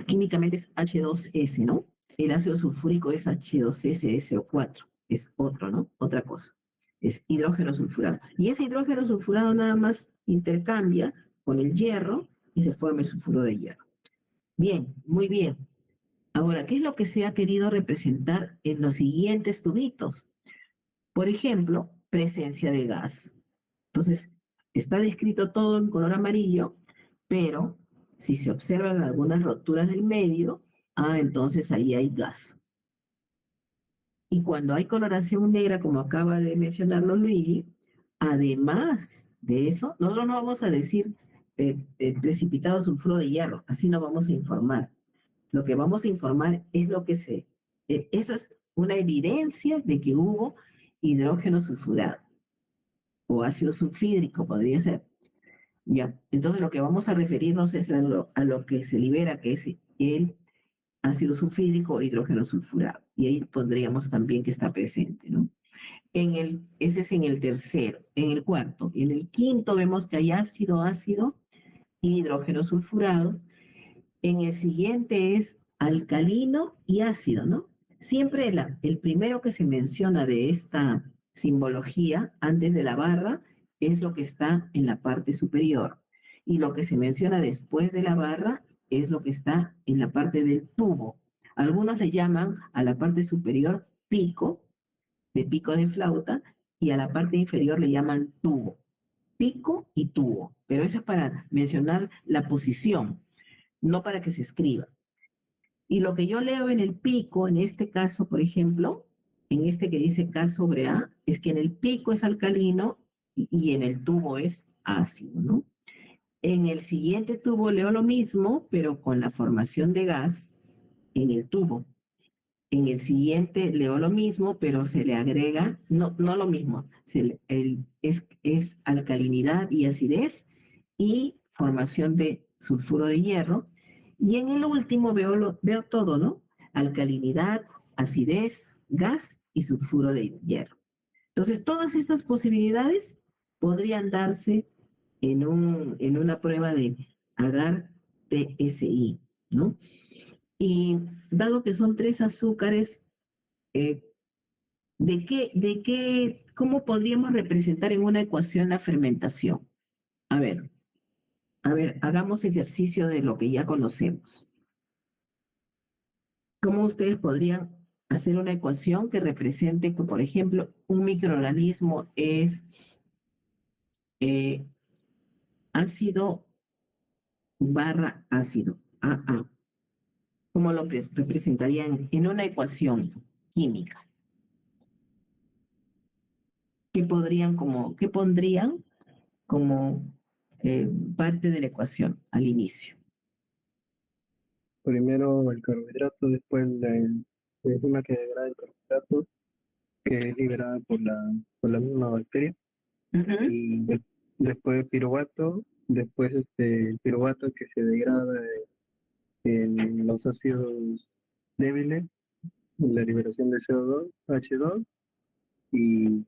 Químicamente es H2S, ¿no? El ácido sulfúrico es H2S, SO4, es otro, ¿no? Otra cosa. Es hidrógeno sulfurado. Y ese hidrógeno sulfurado nada más intercambia con el hierro y se forma el sulfuro de hierro. Bien, muy bien. Ahora, ¿qué es lo que se ha querido representar en los siguientes tubitos? Por ejemplo, presencia de gas. Entonces, está descrito todo en color amarillo, pero si se observan algunas roturas del medio, entonces ahí hay gas. Y cuando hay coloración negra, como acaba de mencionarlo Luigi, además de eso, nosotros no vamos a decir precipitado sulfuro de hierro, así no vamos a informar. Lo que vamos a informar es lo que eso es una evidencia de que hubo hidrógeno sulfurado o ácido sulfídrico, podría ser. Ya, entonces lo que vamos a referirnos es a lo que se libera, que es el ácido sulfídrico o hidrógeno sulfurado. Y ahí pondríamos también que está presente, ¿no? Ese es en el tercero. En el cuarto. En el quinto vemos que hay ácido y hidrógeno sulfurado. En el siguiente es alcalino y ácido, ¿no? Siempre el primero que se menciona de esta simbología antes de la barra es lo que está en la parte superior. Y lo que se menciona después de la barra es lo que está en la parte del tubo. Algunos le llaman a la parte superior pico, de pico de flauta, y a la parte inferior le llaman tubo. Pico y tubo. Pero eso es para mencionar la posición, no para que se escriba. Y lo que yo leo en el pico, en este caso, por ejemplo, en este que dice K sobre A, es que en el pico es alcalino y en el tubo es ácido, ¿no? En el siguiente tubo leo lo mismo, pero con la formación de gas en el tubo. En el siguiente leo lo mismo, pero se le agrega, no lo mismo, es alcalinidad y acidez y formación de sulfuro de hierro. Y en el último veo todo, ¿no? Alcalinidad, acidez, gas y sulfuro de hierro. Entonces, todas estas posibilidades podrían darse en una prueba de agar-TSI, ¿no? Y dado que son 3 azúcares, eh, cómo podríamos representar en una ecuación la fermentación? A ver, hagamos ejercicio de lo que ya conocemos. ¿Cómo ustedes podrían hacer una ecuación que represente que, por ejemplo, un microorganismo es ácido barra ácido, AA? ¿Cómo lo representarían en una ecuación química? ¿Qué pondrían como parte de la ecuación al inicio? Primero el carbohidrato, después la enzima que degrada el carbohidrato, que es liberada por la misma bacteria, Ujú. y después piruvato, después el piruvato que se degrada en los ácidos débiles, la liberación de CO2, H2, y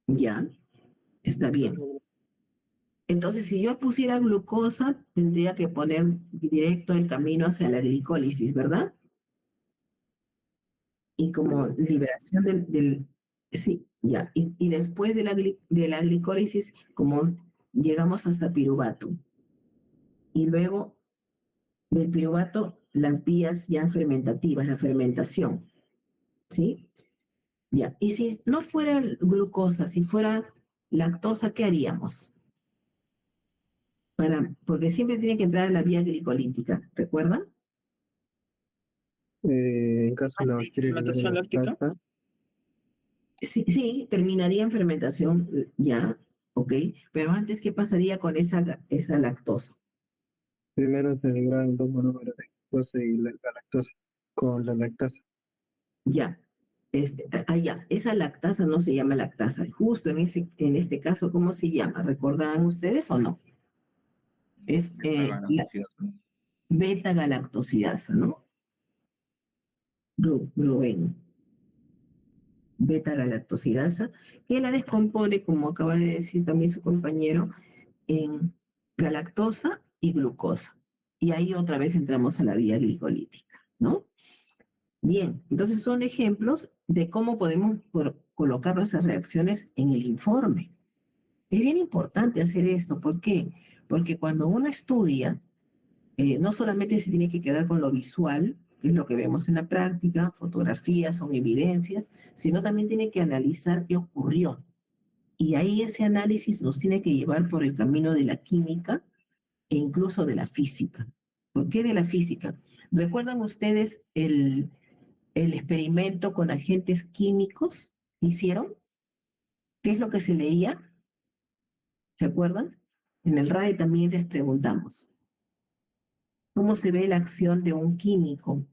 Ya, está bien. Entonces, si yo pusiera glucosa, tendría que poner directo el camino hacia la glicólisis, ¿verdad? Y como liberación sí, ya. Y después de la glicólisis, como llegamos hasta piruvato. Y luego del piruvato, las vías ya fermentativas, la fermentación, ¿sí? Ya. Y si no fuera glucosa, si fuera lactosa, ¿qué haríamos? Porque siempre tiene que entrar a la vía glicolítica, ¿recuerdan? en caso de la bacteria libera ¿Fermentación láctica? lactasa, Sí, sí, terminaría en fermentación ya, ¿ok? Pero antes, ¿qué pasaría con esa lactosa? primero se degradan dos monómeros de glucosa y la lactosa con la lactasa. Ya. Ya, esa lactasa no se llama lactasa. Justo en este caso, ¿cómo se llama? ¿Recordarán ustedes o no? Es la beta-galactosidasa, ¿no? Gluten. Beta-galactosidasa, que la descompone, como acaba de decir también su compañero, en galactosa y glucosa. Y ahí otra vez entramos a la vía glicolítica, ¿no? Bien, entonces son ejemplos de cómo podemos colocar nuestras reacciones en el informe. Es bien importante hacer esto. ¿Por qué? Porque cuando uno estudia, no solamente se tiene que quedar con lo visual, que es lo que vemos en la práctica, fotografías, son evidencias, sino también tiene que analizar qué ocurrió. Y ahí ese análisis nos tiene que llevar por el camino de la química e incluso de la física. ¿Por qué de la física? ¿Recuerdan ustedes el experimento con agentes químicos que hicieron? ¿Qué es lo que se leía? ¿Se acuerdan? En el RAE también les preguntamos. ¿Cómo se ve la acción de un químico?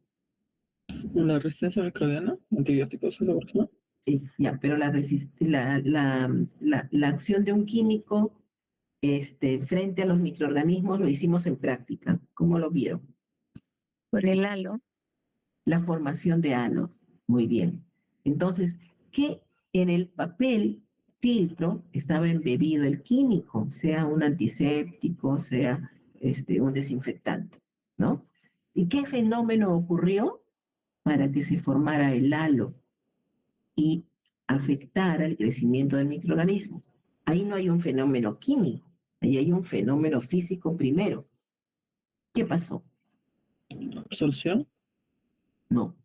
¿La resistencia microbiana? ¿Antibióticos es la persona? Ya, pero la acción de un químico frente a los microorganismos lo hicimos en práctica. ¿Cómo lo vieron? Por el halo. La formación de halos. Muy bien. Entonces, ¿qué en el papel filtro estaba embebido el químico? Sea un antiséptico, sea un desinfectante, ¿no? ¿Y qué fenómeno ocurrió para que se formara el halo y afectara el crecimiento del microorganismo? Ahí no hay un fenómeno químico, ahí hay un fenómeno físico primero. ¿Qué pasó? ¿Absorción? No,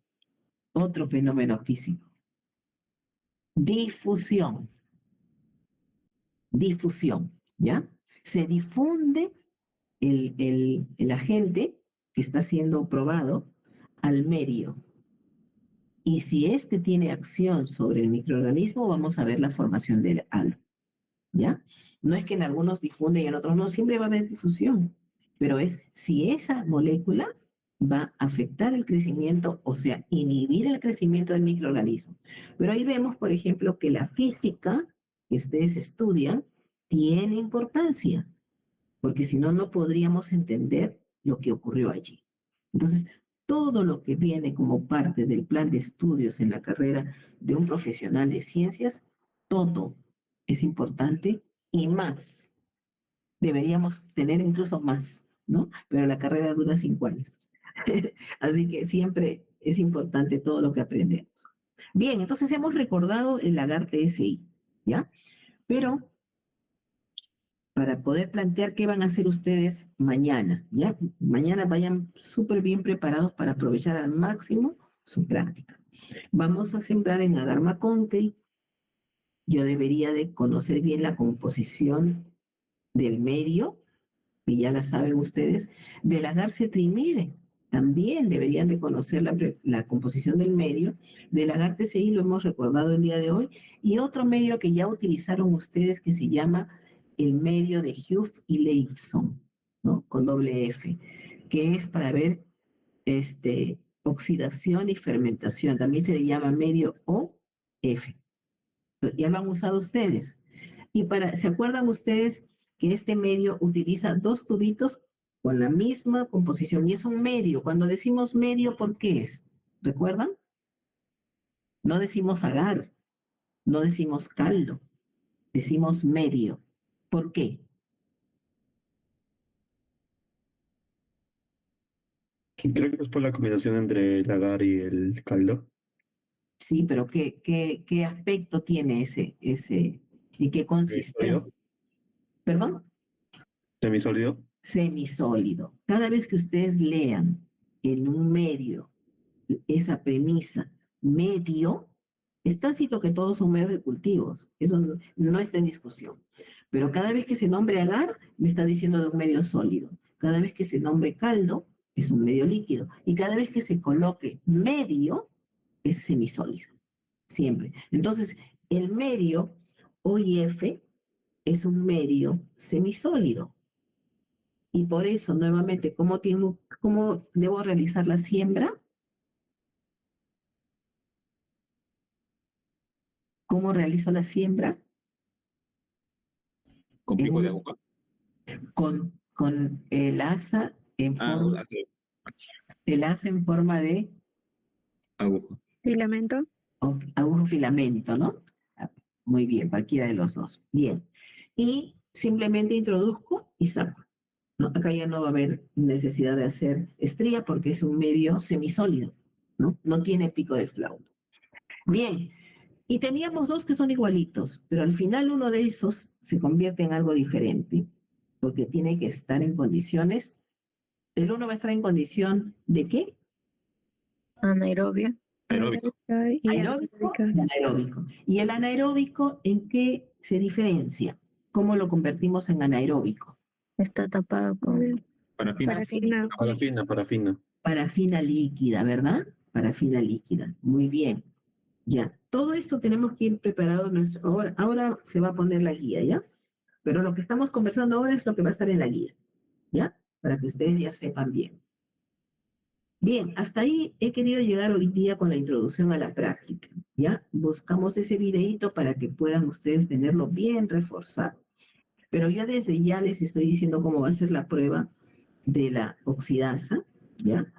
otro fenómeno físico. Difusión, ¿ya? Se difunde el agente que está siendo probado al medio. Y si este tiene acción sobre el microorganismo, vamos a ver la formación del halo, ¿ya? No es que en algunos difunde y en otros no, siempre va a haber difusión, pero es si esa molécula va a afectar el crecimiento, o sea, inhibir el crecimiento del microorganismo. Pero ahí vemos, por ejemplo, que la física que ustedes estudian tiene importancia, porque si no, no podríamos entender lo que ocurrió allí. Entonces, todo lo que viene como parte del plan de estudios en la carrera de un profesional de ciencias, todo es importante y más. Deberíamos tener incluso más, ¿no? Pero la carrera dura 5 años. Así que siempre es importante todo lo que aprendemos. Bien, entonces hemos recordado el lagar TSI, ¿ya? Pero para poder plantear qué van a hacer ustedes mañana, ¿ya? Mañana vayan súper bien preparados para aprovechar al máximo su práctica. Vamos a sembrar en agar McConkey. Yo debería de conocer bien la composición del medio, que ya la saben ustedes, del agar cetrimide. También deberían de conocer la composición del medio. Del agar TCI lo hemos recordado el día de hoy. Y otro medio que ya utilizaron ustedes que se llama el medio de Huff y Leifson, ¿no? Con doble F, que es para ver oxidación y fermentación. También se le llama medio OF. Ya lo han usado ustedes. Y ¿se acuerdan ustedes que este medio utiliza 2 tubitos con la misma composición? Y es un medio. Cuando decimos medio, ¿por qué es? ¿Recuerdan? No decimos agar, no decimos caldo, decimos medio. ¿Por qué? Creo que es por la combinación entre el agar y el caldo. Sí, pero ¿qué aspecto tiene ese y qué consistencia? ¿Perdón? Semisólido. Semisólido. Cada vez que ustedes lean en un medio esa premisa, medio, es tácito que todos son medios de cultivos. Eso no está en discusión. Pero cada vez que se nombre agar, me está diciendo de un medio sólido. Cada vez que se nombre caldo, es un medio líquido. Y cada vez que se coloque medio, es semisólido. Siempre. Entonces, el medio OIF es un medio semisólido. Y por eso, nuevamente, ¿cómo debo realizar la siembra? ¿Cómo realizo la siembra? ¿Con pico de aguja? Con el asa el asa en forma de Aguja. Filamento. aguja o filamento, ¿no? Muy bien, cualquiera de los dos. Bien. Y simplemente introduzco y saco, ¿no? Acá ya no va a haber necesidad de hacer estría porque es un medio semisólido, ¿no? No tiene pico de flauta. Bien. Y teníamos 2 que son igualitos, pero al final uno de esos se convierte en algo diferente, porque tiene que estar en condiciones. El uno va a estar en condición de ¿qué? Anaerobia. Aeróbico. Y Aeróbico y anaeróbico. ¿Y el anaeróbico en qué se diferencia? ¿Cómo lo convertimos en anaeróbico? está tapado con Parafina. parafina. Parafina. Parafina líquida, ¿verdad? Parafina líquida. Muy bien. Ya. Todo esto tenemos que ir preparado. Ahora se va a poner la guía, ¿ya? Pero lo que estamos conversando ahora es lo que va a estar en la guía, ¿ya? Para que ustedes ya sepan bien. Bien, hasta ahí he querido llegar hoy día con la introducción a la práctica, ¿ya? Buscamos ese videíto para que puedan ustedes tenerlo bien reforzado. Pero ya desde ya les estoy diciendo cómo va a ser la prueba de la oxidasa, ¿ya?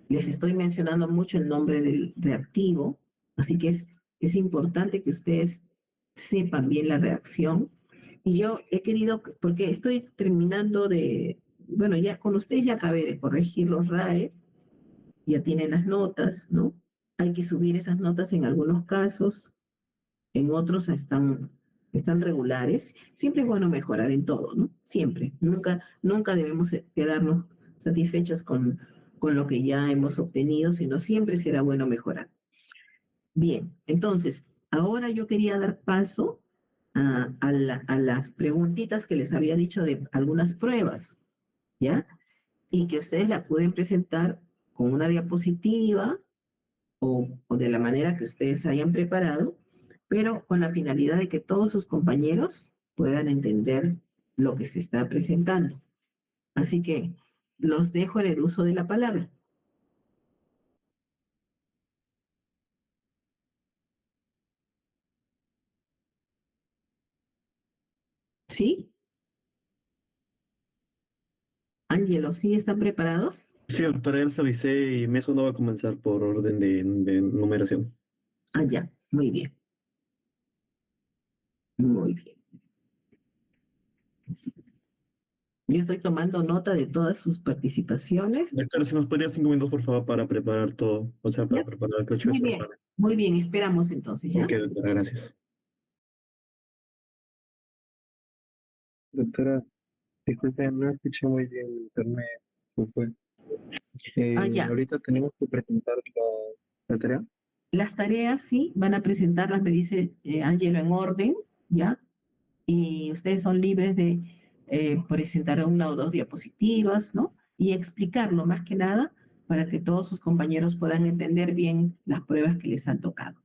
Les estoy mencionando mucho el nombre del reactivo, así que es importante que ustedes sepan bien la reacción. Y yo he querido, porque estoy terminando bueno, ya con ustedes ya acabé de corregir los RAE, ya tienen las notas, ¿no? Hay que subir esas notas en algunos casos, en otros están regulares. Siempre es bueno mejorar en todo, ¿no? Siempre. Nunca debemos quedarnos satisfechos con lo que ya hemos obtenido, sino siempre será bueno mejorar. Bien, entonces, ahora yo quería dar paso a las preguntitas que les había dicho de algunas pruebas. ¿ya? Y que ustedes la pueden presentar con una diapositiva o de la manera que ustedes hayan preparado, pero con la finalidad de que todos sus compañeros puedan entender lo que se está presentando. Así que los dejo en el uso de la palabra. ¿Sí? Ángelo, ¿sí están preparados? Sí, doctora, ya les avisé y mes uno va a comenzar por orden de numeración. Ah, ya, muy bien. Muy bien. Yo estoy tomando nota de todas sus participaciones. Doctora, si nos podría 5 minutos, por favor, para preparar todo, o sea, para ¿Ya? preparar que los chicos Muy se bien, preparen. muy bien, esperamos entonces, ¿ya? Ok, doctora, gracias. Doctora, disculpe, no escuché muy bien el internet. ¿Se fue? Ah, ya. Ahorita tenemos que presentar la tarea. Las tareas, sí, van a presentarlas, me dice Ángelo, en orden, ¿ya? Y ustedes son libres de presentar una o dos diapositivas, ¿no? Y explicarlo más que nada para que todos sus compañeros puedan entender bien las pruebas que les han tocado.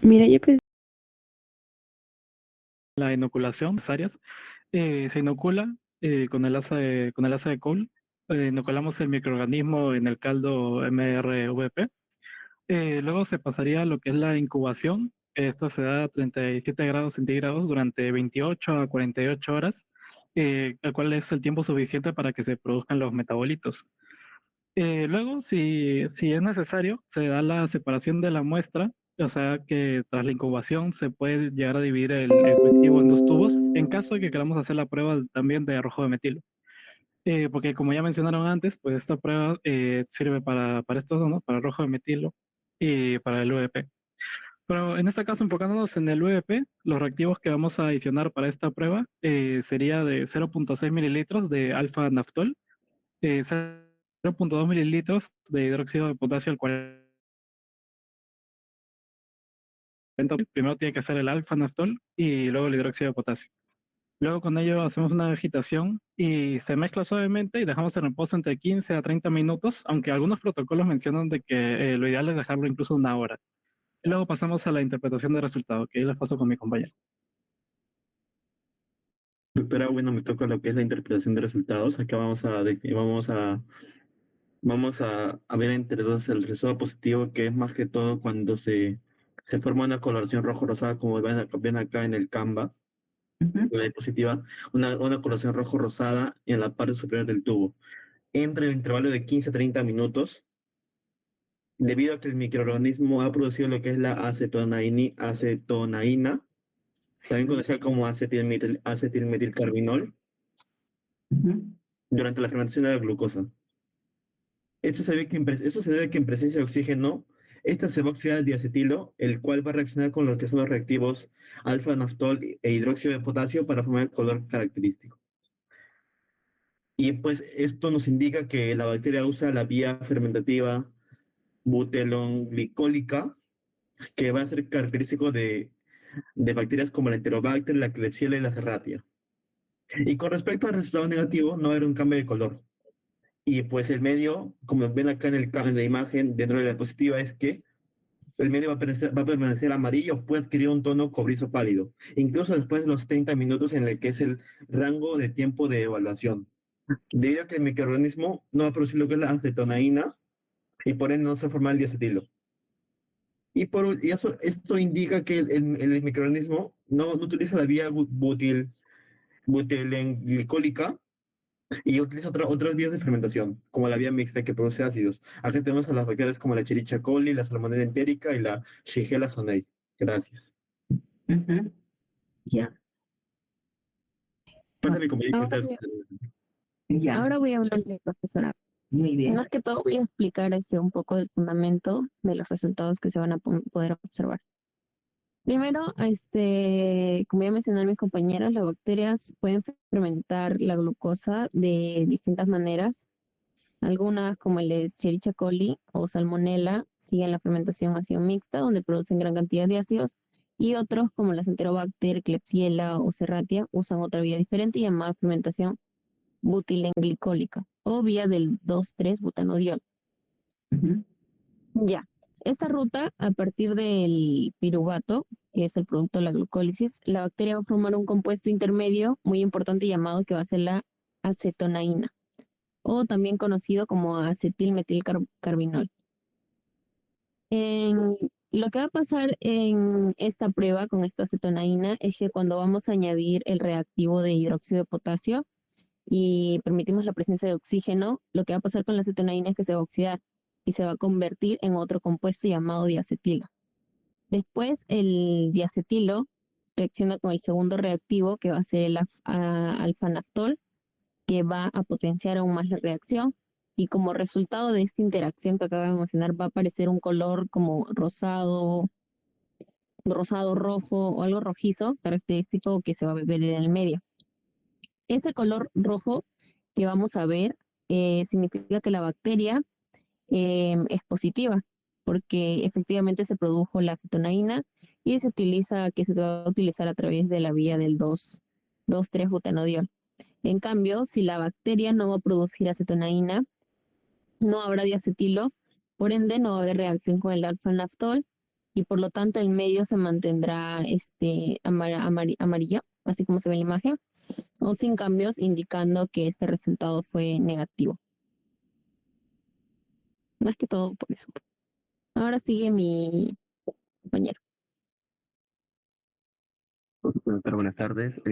Mira, yo pensé. La inoculación, las áreas, se inocula con el asa de Cole, inoculamos el microorganismo en el caldo MRVP. Luego se pasaría a lo que es la incubación. Esta se da a 37 grados centígrados durante 28 a 48 horas, el cual es el tiempo suficiente para que se produzcan los metabolitos. Luego, si es necesario, se da la separación de la muestra, o sea que tras la incubación se puede llegar a dividir el cultivo en dos tubos, en caso de que queramos hacer la prueba también de arrojo de metilo. Porque como ya mencionaron antes, pues esta prueba sirve para estos dos, ¿no? Para arrojo de metilo y para el UVP. Pero en este caso, enfocándonos en el UVP, los reactivos que vamos a adicionar para esta prueba sería de 0.6 mililitros de alfa-naftol, 0.2 mililitros de hidróxido de potasio al 40. Primero tiene que ser el alfa-naftol y luego el hidróxido de potasio. Luego con ello hacemos una agitación y se mezcla suavemente y dejamos en reposo entre 15 a 30 minutos, aunque algunos protocolos mencionan de que lo ideal es dejarlo incluso una hora. Y luego pasamos a la interpretación del resultado, que ahí les paso con mi compañero. Doctora, bueno, me toca lo que es la interpretación de resultados. Acá vamos a ver entre dos el resultado positivo, que es más que todo cuando se forma una coloración rojo-rosada, como ven acá en el Canva, Ujú, la diapositiva, una coloración rojo-rosada en la parte superior del tubo. Entre el intervalo de 15 a 30 minutos, debido a que el microorganismo ha producido lo que es la acetonaína, también conocida como acetilmetilcarbinol, ujú. durante la fermentación de la glucosa. Esto se debe a que en presencia de oxígeno, esta se va a oxidar al diacetilo, el cual va a reaccionar con lo que son los reactivos alfa-naftol e hidróxido de potasio para formar el color característico. Y pues esto nos indica que la bacteria usa la vía fermentativa butelonglicólica, que va a ser característico de bacterias como la Enterobacter, la Klebsiella y la Serratia. Y con respecto al resultado negativo, no era un cambio de color. Y pues el medio, como ven acá en la imagen dentro de la diapositiva, es que el medio va a permanecer amarillo, puede adquirir un tono cobrizo pálido, incluso después de los 30 minutos en el que es el rango de tiempo de evaluación. Debido a que el microorganismo no va a producir lo que es la acetonaína y por ende no se forma el diacetilo. Esto indica que el microorganismo no utiliza la vía butilenglicólica y utiliza otras vías de fermentación, como la vía mixta que produce ácidos. Acá tenemos a las bacterias como la Escherichia coli, la Salmonella entérica y la Shigella sonnei. Gracias. Ujú. Ya, Ah, Pasa mi compañero Ahora que voy, ya, ahora voy a hablarle, profesora. muy bien. Más que todo voy a explicar un poco del fundamento de los resultados que se van a poder observar. Primero, como ya mencionaron mis compañeras, las bacterias pueden fermentar la glucosa de distintas maneras. Algunas, como el de Escherichia coli o Salmonella, siguen la fermentación ácido mixta, donde producen gran cantidad de ácidos, y otros, como las Enterobacter, Klebsiella o Serratia, usan otra vía diferente llamada fermentación butilenglicólica o vía del 2,3-butanodiol. Ujú, Ya, esta ruta, a partir del piruvato, que es el producto de la glucólisis, la bacteria va a formar un compuesto intermedio muy importante llamado que va a ser la acetonaína, o también conocido como acetilmetilcarbinol. Lo que va a pasar en esta prueba con esta acetonaína es que cuando vamos a añadir el reactivo de hidróxido de potasio y permitimos la presencia de oxígeno, lo que va a pasar con la acetonaína es que se va a oxidar y se va a convertir en otro compuesto llamado diacetilo. Después el diacetilo reacciona con el segundo reactivo, que va a ser el alfa-naftol, que va a potenciar aún más la reacción. Y como resultado de esta interacción que acabo de mencionar, va a aparecer un color como rosado, rojo o algo rojizo, característico que se va a ver en el medio. Ese color rojo que vamos a ver significa que la bacteria es positiva, porque efectivamente se produjo la acetonaína y que se va a utilizar a través de la vía del 2,3-butanodiol. En cambio, si la bacteria no va a producir acetonaína, no habrá diacetilo, por ende no va a haber reacción con el alfa-naftol y por lo tanto el medio se mantendrá amarillo, así como se ve en la imagen, o sin cambios, indicando que este resultado fue negativo. Más que todo por eso. Ahora sigue mi compañero. Doctor, buenas tardes.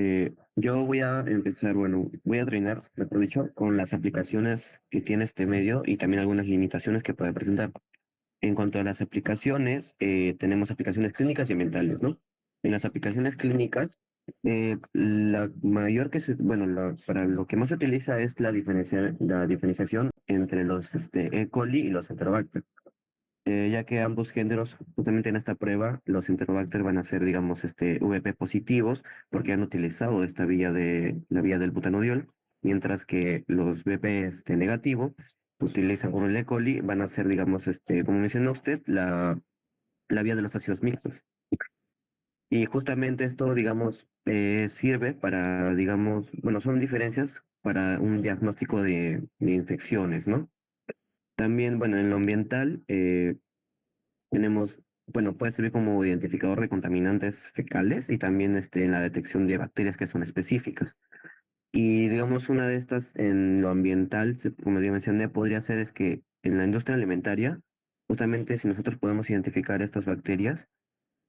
Yo voy a empezar, bueno, voy a terminar, mejor dicho, con las aplicaciones que tiene este medio y también algunas limitaciones que puede presentar. En cuanto a las aplicaciones, tenemos aplicaciones clínicas y ambientales, ¿no? En las aplicaciones clínicas, la mayor que se, bueno, para lo que más se utiliza es la diferenciación entre los E. coli y los Enterobacter, ya que ambos géneros, justamente en esta prueba, los Enterobacter van a ser, digamos, VP positivos porque han utilizado la vía del butanodiol, mientras que los VP negativo utilizan con el E. coli, van a ser, digamos, como mencionó usted, la vía de los ácidos mixtos. Y justamente esto, digamos, sirve para, digamos, bueno, son diferencias para un diagnóstico de infecciones, ¿no? También, bueno, en lo ambiental, tenemos, bueno, puede servir como identificador de contaminantes fecales y también en la detección de bacterias que son específicas. Y digamos, una de estas en lo ambiental, como ya mencioné, podría ser es que en la industria alimentaria, justamente si nosotros podemos identificar estas bacterias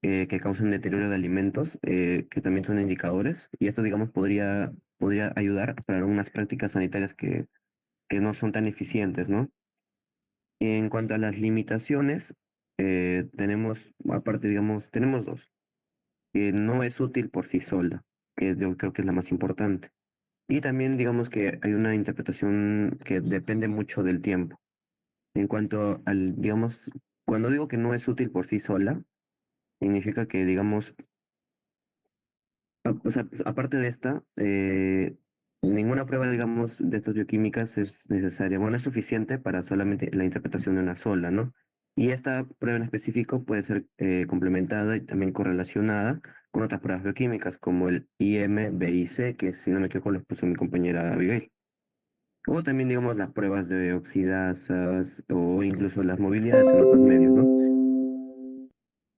que causan deterioro de alimentos, que también son indicadores, y esto, digamos, podría ayudar para algunas prácticas sanitarias que no son tan eficientes, ¿no? En cuanto a las limitaciones, tenemos, aparte, digamos, tenemos dos, que no es útil por sí sola, que yo creo que es la más importante. Y también digamos que hay una interpretación que depende mucho del tiempo. En cuanto al, digamos, cuando digo que no es útil por sí sola, significa que, digamos, o sea, aparte de esta, ninguna prueba, digamos, de estas bioquímicas es necesaria. Bueno, es suficiente para solamente la interpretación de una sola, ¿no? Y esta prueba en específico puede ser complementada y también correlacionada con otras pruebas bioquímicas, como el IMBIC, que si no me equivoco lo puso mi compañera Abigail. O también, digamos, las pruebas de oxidasas o incluso las movilidades en otros medios, ¿no?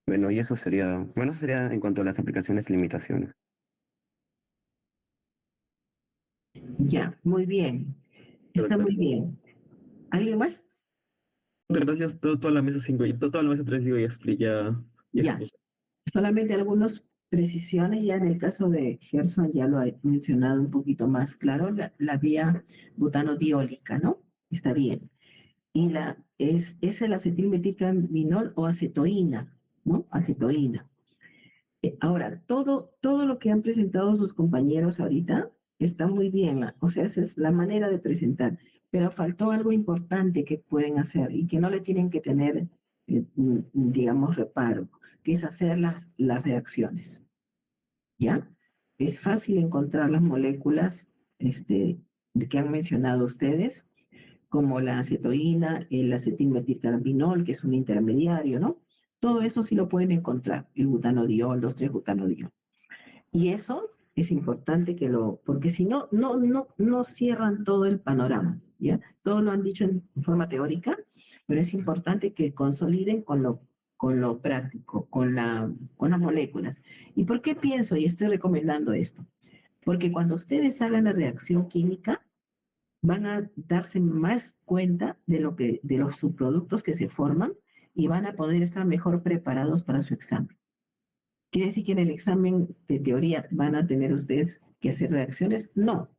Bueno, y eso sería en cuanto a las aplicaciones y limitaciones. Ya, muy bien. Está muy bien. ¿Alguien más? Gracias, toda la mesa 5 y toda la mesa 3 digo, ya Ya. expuso. Solamente algunas precisiones, ya en el caso de Gerson ya lo he mencionado un poquito más claro, la vía butanodiólica, ¿no? Está bien. Y es el acetilmetilcambinol o acetoína, ¿no? Acetoína. Ahora, todo lo que han presentado sus compañeros ahorita está muy bien, o sea, esa es la manera de presentar, pero faltó algo importante que pueden hacer y que no le tienen que tener, digamos, reparo, que es hacer las reacciones, ¿ya? Es fácil encontrar las moléculas que han mencionado ustedes, como la acetoína, el acetilmetilcarbinol, que es un intermediario, ¿no? Todo eso sí lo pueden encontrar, el butanodiol, 2,3-butanodiol. Y eso es importante porque si no, no cierran todo el panorama, ¿ya? Todo lo han dicho en forma teórica, pero es importante que consoliden con lo práctico, con las moléculas. ¿Y por qué pienso y estoy recomendando esto? Porque cuando ustedes hagan la reacción química, van a darse más cuenta de los subproductos que se forman y van a poder estar mejor preparados para su examen. ¿Quiere decir que en el examen de teoría van a tener ustedes que hacer reacciones? No,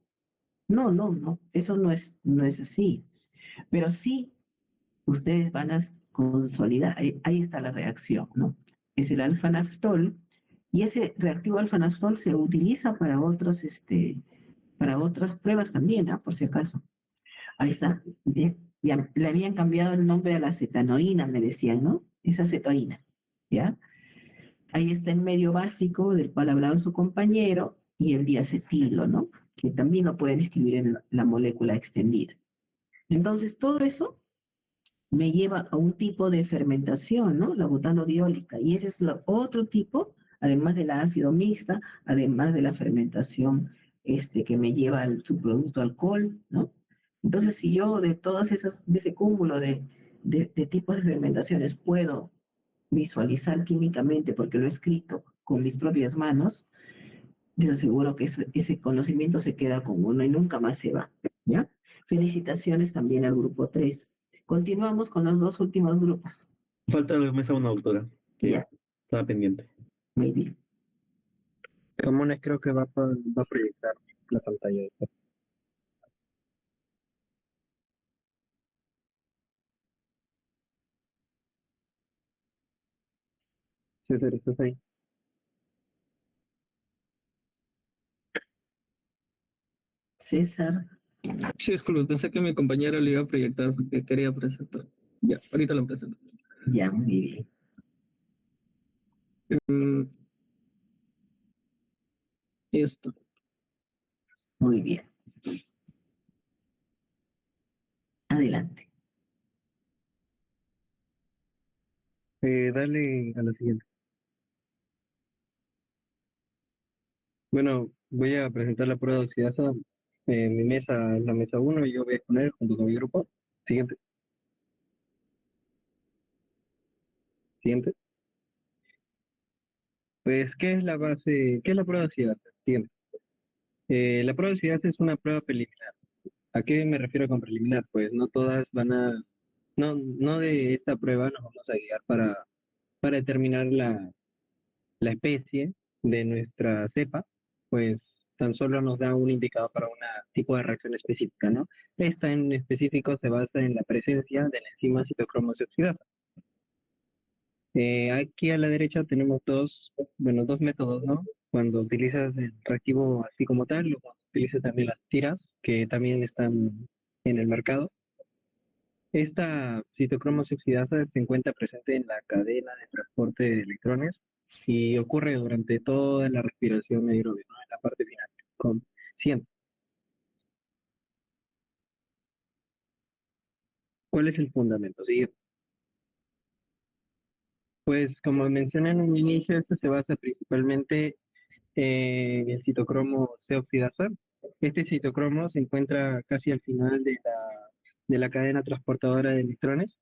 no. Eso no es así. Pero sí, ustedes van a consolidar, ahí está la reacción, ¿no? Es el alfa-naftol y ese reactivo alfa-naftol se utiliza para otras pruebas también, ¿no? Por si acaso. Ahí está. Ya le habían cambiado el nombre a la acetanoína, me decían, ¿no? Es acetoína, ¿ya? Ahí está el medio básico del cual hablaba su compañero y el diacetilo, ¿no? Que también lo pueden escribir en la molécula extendida. Entonces, todo eso me lleva a un tipo de fermentación, ¿no? La butanodiólica. Y ese es otro tipo, además de la ácido mixta, además de la fermentación que me lleva al subproducto alcohol, ¿no? Entonces, si yo de ese cúmulo de tipos de fermentaciones puedo visualizar químicamente, porque lo he escrito con mis propias manos, les aseguro que ese conocimiento se queda con uno y nunca más se va, ¿ya? Felicitaciones también al grupo 3. Continuamos con los dos últimos grupos. Falta la mesa una autora, que Ya, estaba pendiente. muy bien. Ramones creo que va a proyectar la pantalla. Sí, sí, estás ahí. César, Sí, disculpe, pensé que mi compañera le iba a proyectar porque quería presentar. Ya, ahorita lo presento. ya, muy bien. Mm, Esto. Muy bien. Adelante. Dale a la siguiente. Bueno, voy a presentar la prueba de oxidasa. Mi mesa es la mesa uno y yo voy a exponer junto con mi grupo. Siguiente, siguiente. Pues, ¿qué es la base? ¿Qué es la prueba de oxidasa? Siguiente. La prueba de oxidasa es una prueba preliminar. ¿A qué me refiero con preliminar? Pues no todas van a, no de esta prueba nos vamos a guiar para determinar la especie de nuestra cepa, pues tan solo nos da un indicador para un tipo de reacción específica, ¿no? Esta en específico se basa en la presencia de la enzima citocromosis oxidasa. Aquí a la derecha tenemos dos métodos, ¿no? Cuando utilizas el reactivo así como tal, o cuando utilizas también las tiras, que también están en el mercado. Esta citocromosis oxidasa se encuentra presente en la cadena de transporte de electrones y ocurre durante toda la respiración aeróbica, ¿no? En la parte final. Siguiente. ¿Cuál es el fundamento? Siguiente. Pues como mencioné en un inicio, esto se basa principalmente en el citocromo C oxidasa. Este citocromo se encuentra casi al final de la cadena transportadora de electrones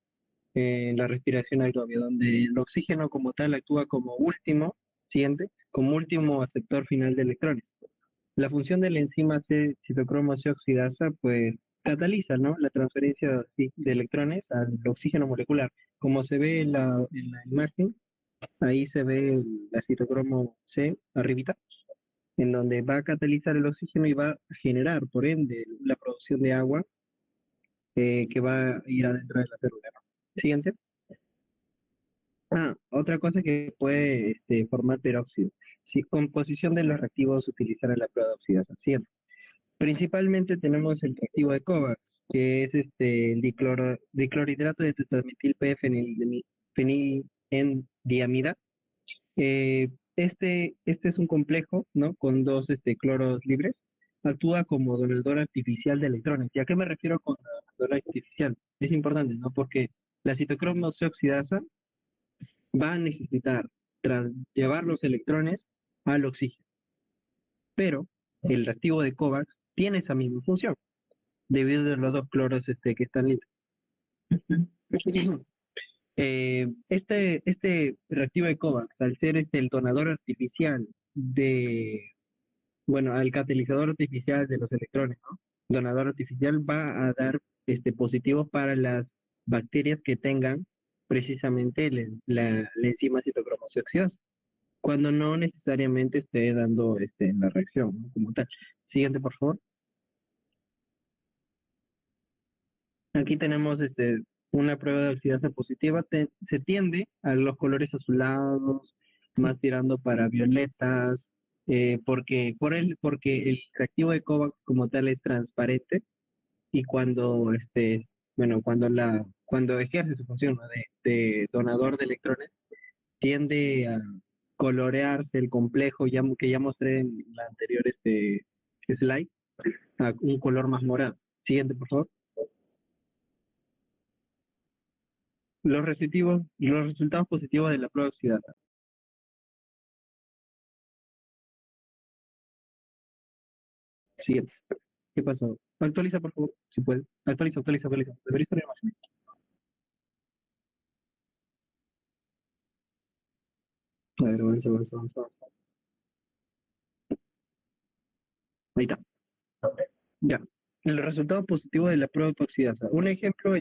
en la respiración aerobia, donde el oxígeno como tal actúa como último, siguiente, como último aceptor final de electrones. La función de la enzima C citocromo C oxidasa, pues cataliza, ¿no? La transferencia de electrones al oxígeno molecular. Como se ve en la imagen, ahí se ve la citocromo C arribita, en donde va a catalizar el oxígeno y va a generar, por ende, la producción de agua que va a ir adentro de la célula, ¿no? Siguiente. Otra cosa que puede formar peróxido. Si composición de los reactivos utilizar en la prueba de oxidación. Siguiente. Principalmente tenemos el reactivo de Kovacs, que es el diclorhidrato de tetrametil P-fenilendiamida. Este es un complejo, ¿no? Con dos cloros libres. Actúa como donador artificial de electrones. ¿Y a qué me refiero con donador artificial? Es importante, ¿no? Porque la citocromo C oxidasa va a necesitar llevar los electrones al oxígeno. Pero el reactivo de Kovacs tiene esa misma función, debido a los dos cloros que están libres. Este reactivo de Kovacs, al ser el donador artificial al catalizador artificial de los electrones, ¿no? Donador artificial va a dar positivos para las bacterias que tengan precisamente la enzima citocromosis oxidasa, cuando no necesariamente esté dando la reacción, ¿no? Como tal. Siguiente, por favor. Aquí tenemos una prueba de oxidasa positiva. Se tiende a los colores azulados, más tirando para violetas, porque el reactivo de Kovacs como tal es transparente y cuando ejerce su función, ¿no? de donador de electrones, tiende a colorearse el complejo que ya mostré en la anterior slide, a un color más morado. Siguiente, por favor. Los resultados positivos de la prueba oxidasa. Siguiente. ¿Qué pasó? Actualiza, por favor, si puedes. Actualiza. Debería estar en imagen. A ver, avanza. Ahí está. Ya. El resultado positivo de la prueba de oxidasa. Un ejemplo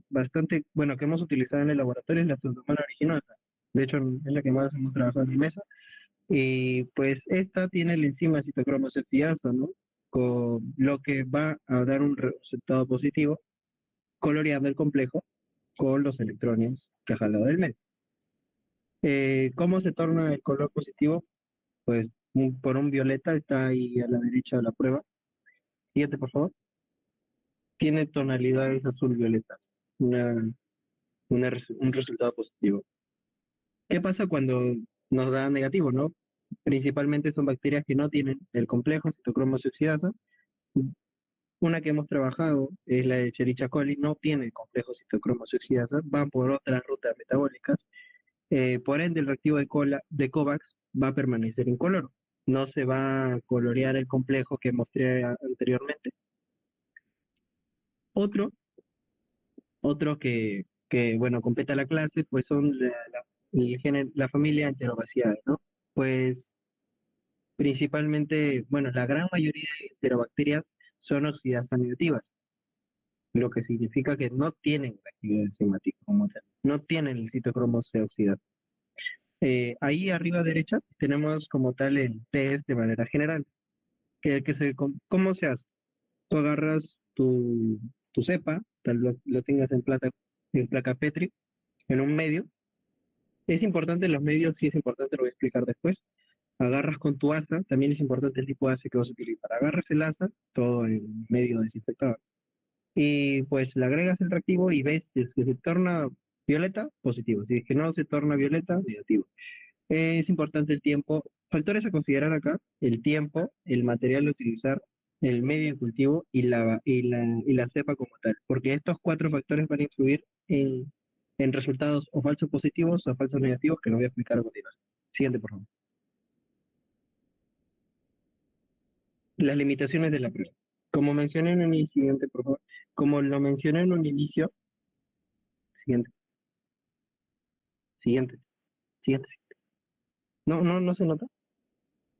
bastante, bueno, que hemos utilizado en el laboratorio es la pseudomonas originosa. De hecho, es la que más hemos trabajado en mi mesa. Y pues esta tiene la enzima citocromosis oxidasa, ¿no? Con lo que va a dar un resultado positivo, coloreando el complejo con los electrones que ha jalado del medio. ¿Cómo se torna el color positivo? Pues por un violeta, está ahí a la derecha de la prueba. Siguiente, por favor. Tiene tonalidades azul-violetas, un resultado positivo. ¿Qué pasa cuando nos da negativo, no? Principalmente son bacterias que no tienen el complejo citocromosis oxidasa. Una que hemos trabajado es la de Escherichia coli, no tiene el complejo citocromosis oxidasa, van por otras rutas metabólicas. Por ende, el reactivo de Kovacs va a permanecer incoloro. No se va a colorear el complejo que mostré anteriormente. Otro bueno, completa la clase, pues son la familia Enterobaciae, ¿no? Pues principalmente, bueno, la gran mayoría de enterobacterias son oxidasas negativas, lo que significa que no tienen la actividad enzimática como tal, no tienen el citocromo C oxidado. Ahí arriba a derecha tenemos como tal el test de manera general. ¿Cómo se hace? Tú agarras tu cepa, tal vez lo tengas en placa Petri, en un medio. Es importante los medios, sí es importante, lo voy a explicar después. Agarras con tu asa, también es importante el tipo de asa que vas a utilizar. Agarras el asa, todo en medio desinfectado, y pues le agregas el reactivo y ves si es que se torna violeta, positivo. Si es que no se torna violeta, negativo. Es importante el tiempo. Factores a considerar acá: el tiempo, el material a utilizar, el medio de cultivo y la cepa como tal. Porque estos 4 factores van a influir en resultados o falsos positivos o falsos negativos que lo voy a explicar a continuación. Siguiente, por favor. Las limitaciones de la prueba. Como mencioné en un siguiente, por favor. Como lo mencioné en un inicio, siguiente, siguiente, siguiente. No, no, no se nota.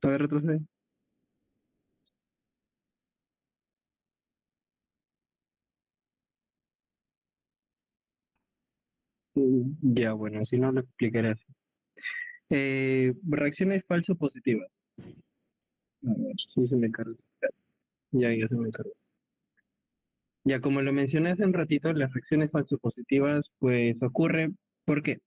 A ver, retrocede. Ya, bueno, si no lo explicaré así. Reacciones falso positivas. A ver, sí se me encarga. Ya se me encargó. Ya, como lo mencioné hace un ratito, las reacciones falso positivas, pues ocurren. ¿Por qué?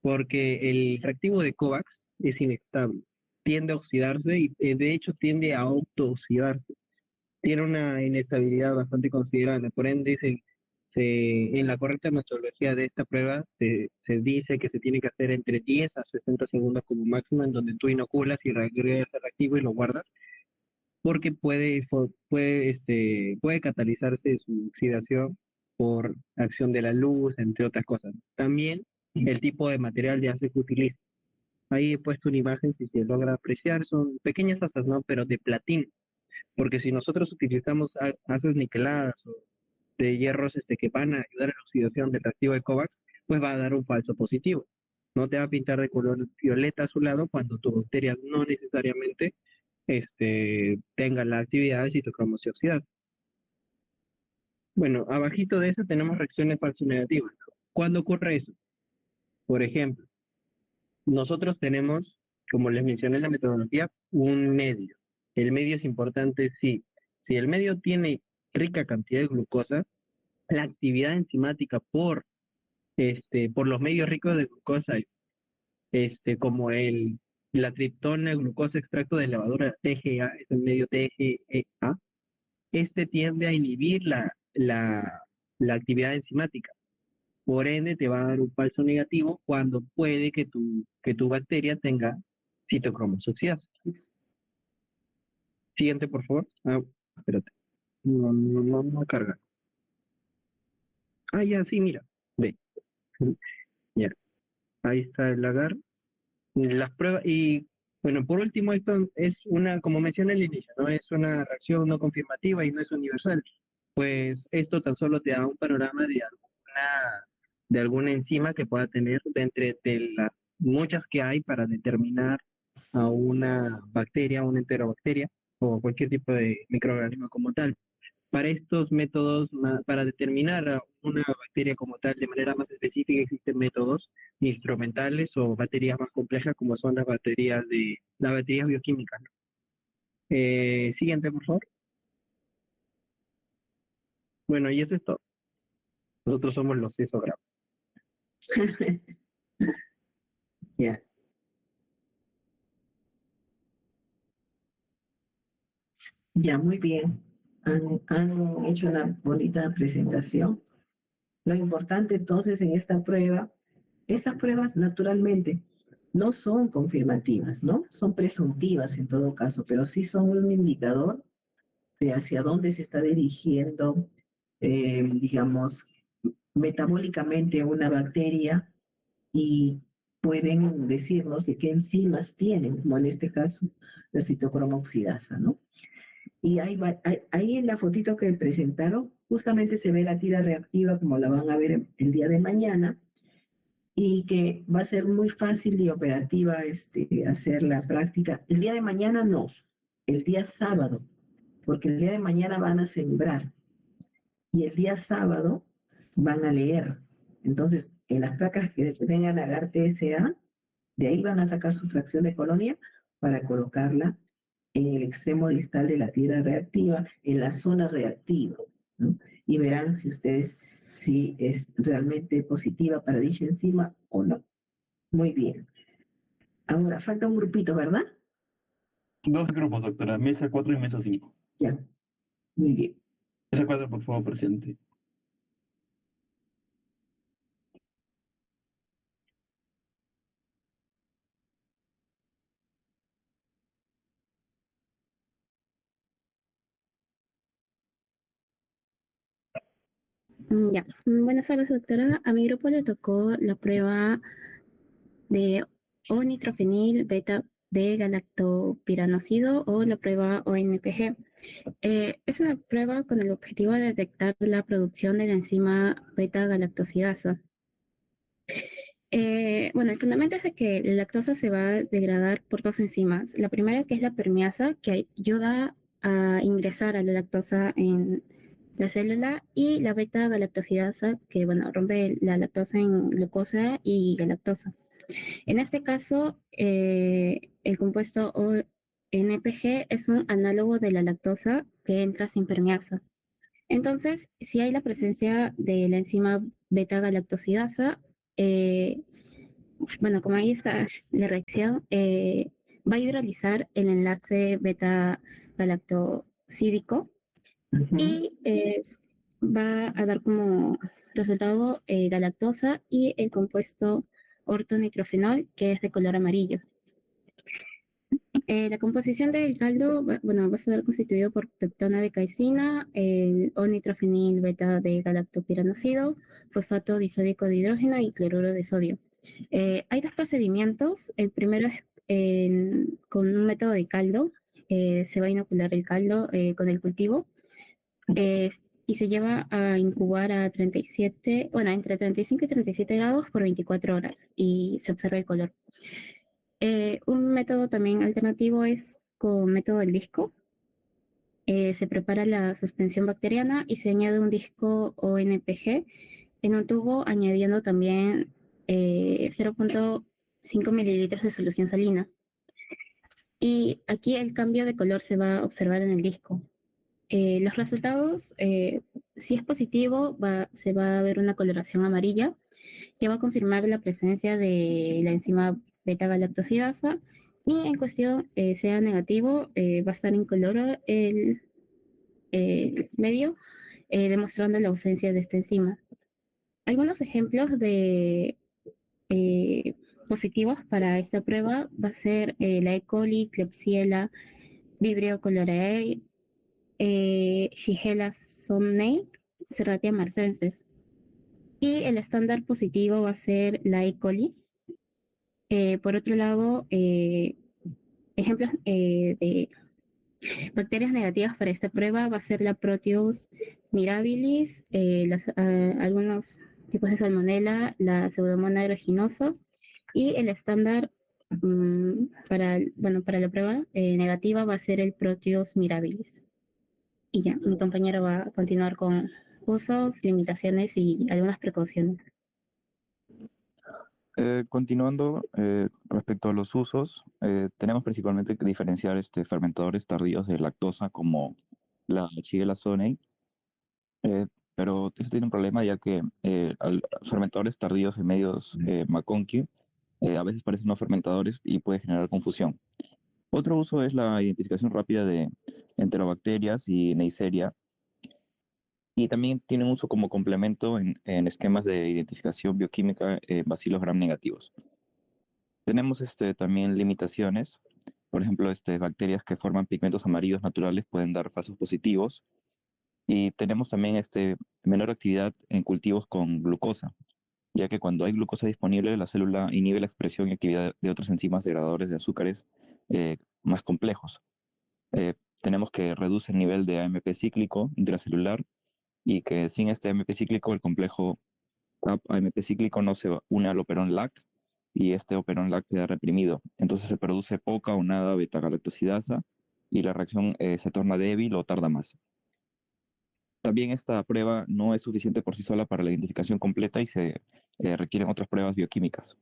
Porque el reactivo de COVAX es inestable, tiende a oxidarse y de hecho tiende a autooxidarse. Tiene una inestabilidad bastante considerable. Por ende, en la correcta metodología de esta prueba se dice que se tiene que hacer entre 10 a 60 segundos como máximo, en donde tú inoculas y agregas el reactivo y lo guardas, porque puede catalizarse su oxidación por acción de la luz, entre otras cosas. También el tipo de material de ACE que utiliza. Ahí he puesto una imagen, si se logra apreciar, son pequeñas asas, ¿no? Pero de platino, porque si nosotros utilizamos asas niqueladas o de hierros que van a ayudar a la oxidación del reactivo de COVAX, pues va a dar un falso positivo. No te va a pintar de color violeta a su lado cuando tu bacteria no necesariamente tenga la actividad de citocromo C oxidado. Bueno, abajito de eso tenemos reacciones falso negativas. ¿Cuándo ocurre eso? Por ejemplo, nosotros tenemos, como les mencioné en la metodología, un medio. El medio es importante, sí. Si el medio tiene rica cantidad de glucosa, la actividad enzimática por los medios ricos de glucosa, como la triptona, glucosa extracto de levadura TGA, es el medio TGEA, tiende a inhibir la actividad enzimática. Por ende, te va a dar un falso negativo cuando puede que tu bacteria tenga citocromos oxidados. Siguiente, por favor. Espérate. No carga. Ya, sí, mira. Ve. Ya. Ahí está el agar. Las pruebas, y bueno, por último, esto es como mencioné al inicio, ¿no? Es una reacción no confirmativa y no es universal. Pues esto tan solo te da un panorama de alguna enzima que pueda tener de las muchas que hay para determinar a una bacteria, una enterobacteria o cualquier tipo de microorganismo como tal. Para estos métodos, para determinar a una bacteria como tal de manera más específica, existen métodos instrumentales o baterías más complejas como son las baterías bioquímicas, ¿no? Siguiente, por favor. Bueno, y eso es todo. Nosotros somos los cesógrafos. Ya. Ya, muy bien. Han hecho una bonita presentación. Lo importante entonces en estas pruebas naturalmente no son confirmativas, ¿no? Son presuntivas en todo caso, pero sí son un indicador de hacia dónde se está dirigiendo, digamos, metabólicamente una bacteria y pueden decirnos de qué enzimas tienen, como en este caso la citocromo oxidasa, ¿no? Y ahí en la fotito que presentaron, justamente se ve la tira reactiva como la van a ver el día de mañana. y que va a ser muy fácil y operativa hacer la práctica. El día de mañana no, el día sábado, porque el día de mañana van a sembrar y el día sábado van a leer. Entonces, en las placas que vengan al ARTSA, de ahí van a sacar su fracción de colonia para colocarla en el extremo distal de la tierra reactiva, en la zona reactiva, ¿no? Y verán si es realmente positiva para dicha enzima o no. Muy bien. Ahora, falta un grupito, ¿verdad? 2 grupos, doctora. Mesa 4 y mesa 5. Ya. Muy bien. Mesa 4, por favor, presente. Ya. Buenas tardes, doctora. A mi grupo le tocó la prueba de O-nitrofenil beta de galactopiranósido o la prueba ONPG. Es una prueba con el objetivo de detectar la producción de la enzima beta-galactosidasa. Bueno, el fundamento es de que la lactosa se va a degradar por dos enzimas. La primera, que es la permeasa, que ayuda a ingresar a la lactosa en la célula, y la beta-galactosidasa, que bueno, rompe la lactosa en glucosa y galactosa. En este caso, el compuesto ONPG es un análogo de la lactosa que entra sin permeasa. Entonces, si hay la presencia de la enzima beta-galactosidasa, bueno, como ahí está la reacción, va a hidrolizar el enlace beta-galactosídico y va a dar como resultado galactosa y el compuesto ortonitrofenol, que es de color amarillo. La composición del caldo, bueno, va a estar constituido por peptona de caicina, el O-nitrofenil beta de galactopiranósido, fosfato disódico de hidrógeno y cloruro de sodio. Hay dos procedimientos. El primero es con un método de caldo. Se va a inocular el caldo con el cultivo y se lleva a incubar a 37, bueno, entre 35 y 37 grados por 24 horas y se observa el color. Un método también alternativo es con método del disco. Se prepara la suspensión bacteriana y se añade un disco ONPG en un tubo, añadiendo también 0.5 mililitros de solución salina. Y aquí el cambio de color se va a observar en el disco. Los resultados, si es positivo, se va a ver una coloración amarilla que va a confirmar la presencia de la enzima beta-galactosidasa, y en cuestión sea negativo, va a estar incoloro el medio, demostrando la ausencia de esta enzima. Algunos ejemplos de positivos para esta prueba va a ser la E. coli, Klebsiella, Vibrio cholerae, Shigella somnei, Serratia marcensis. Y el estándar positivo va a ser la E. coli. Por otro lado, ejemplos de bacterias negativas para esta prueba va a ser la Proteus mirabilis, algunos tipos de salmonella, la Pseudomonas aeruginosa, y el estándar para la prueba negativa va a ser el Proteus mirabilis. Y ya, mi compañero va a continuar con usos, limitaciones y algunas precauciones. Continuando, respecto a los usos, tenemos principalmente que diferenciar fermentadores tardíos de lactosa como la Shigella sonei, pero eso tiene un problema, ya que fermentadores tardíos en medios McConkey a veces parecen no fermentadores y puede generar confusión. Otro uso es la identificación rápida de enterobacterias y Neisseria, y también tiene un uso como complemento en esquemas de identificación bioquímica bacilos gram negativos. Tenemos también limitaciones. Por ejemplo, bacterias que forman pigmentos amarillos naturales pueden dar falsos positivos. Y tenemos también menor actividad en cultivos con glucosa, ya que cuando hay glucosa disponible, la célula inhibe la expresión y actividad de otras enzimas degradadores de azúcares más complejos. Tenemos que reduce el nivel de AMP cíclico intracelular, y que sin este AMP cíclico el complejo AMP cíclico no se une al operón LAC y este operón LAC queda reprimido. Entonces se produce poca o nada beta-galactosidasa y la reacción se torna débil o tarda más. También esta prueba no es suficiente por sí sola para la identificación completa y se requieren otras pruebas bioquímicas.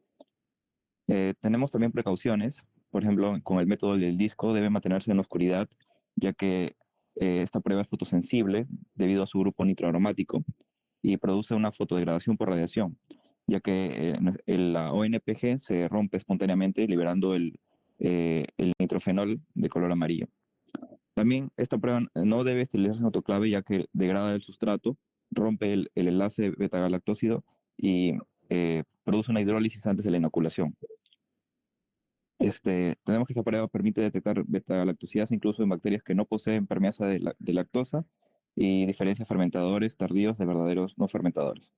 Tenemos también precauciones, por ejemplo, con el método del disco debe mantenerse en la oscuridad, ya que esta prueba es fotosensible debido a su grupo nitroaromático y produce una fotodegradación por radiación, ya que la ONPG se rompe espontáneamente liberando el nitrofenol de color amarillo. También esta prueba no debe esterilizarse en autoclave, ya que degrada el sustrato, rompe el enlace beta-galactósido y produce una hidrólisis antes de la inoculación. Tenemos que esta prueba permite detectar beta-galactosidasa incluso en bacterias que no poseen permeasa de lactosa y diferencia fermentadores tardíos de verdaderos no fermentadores.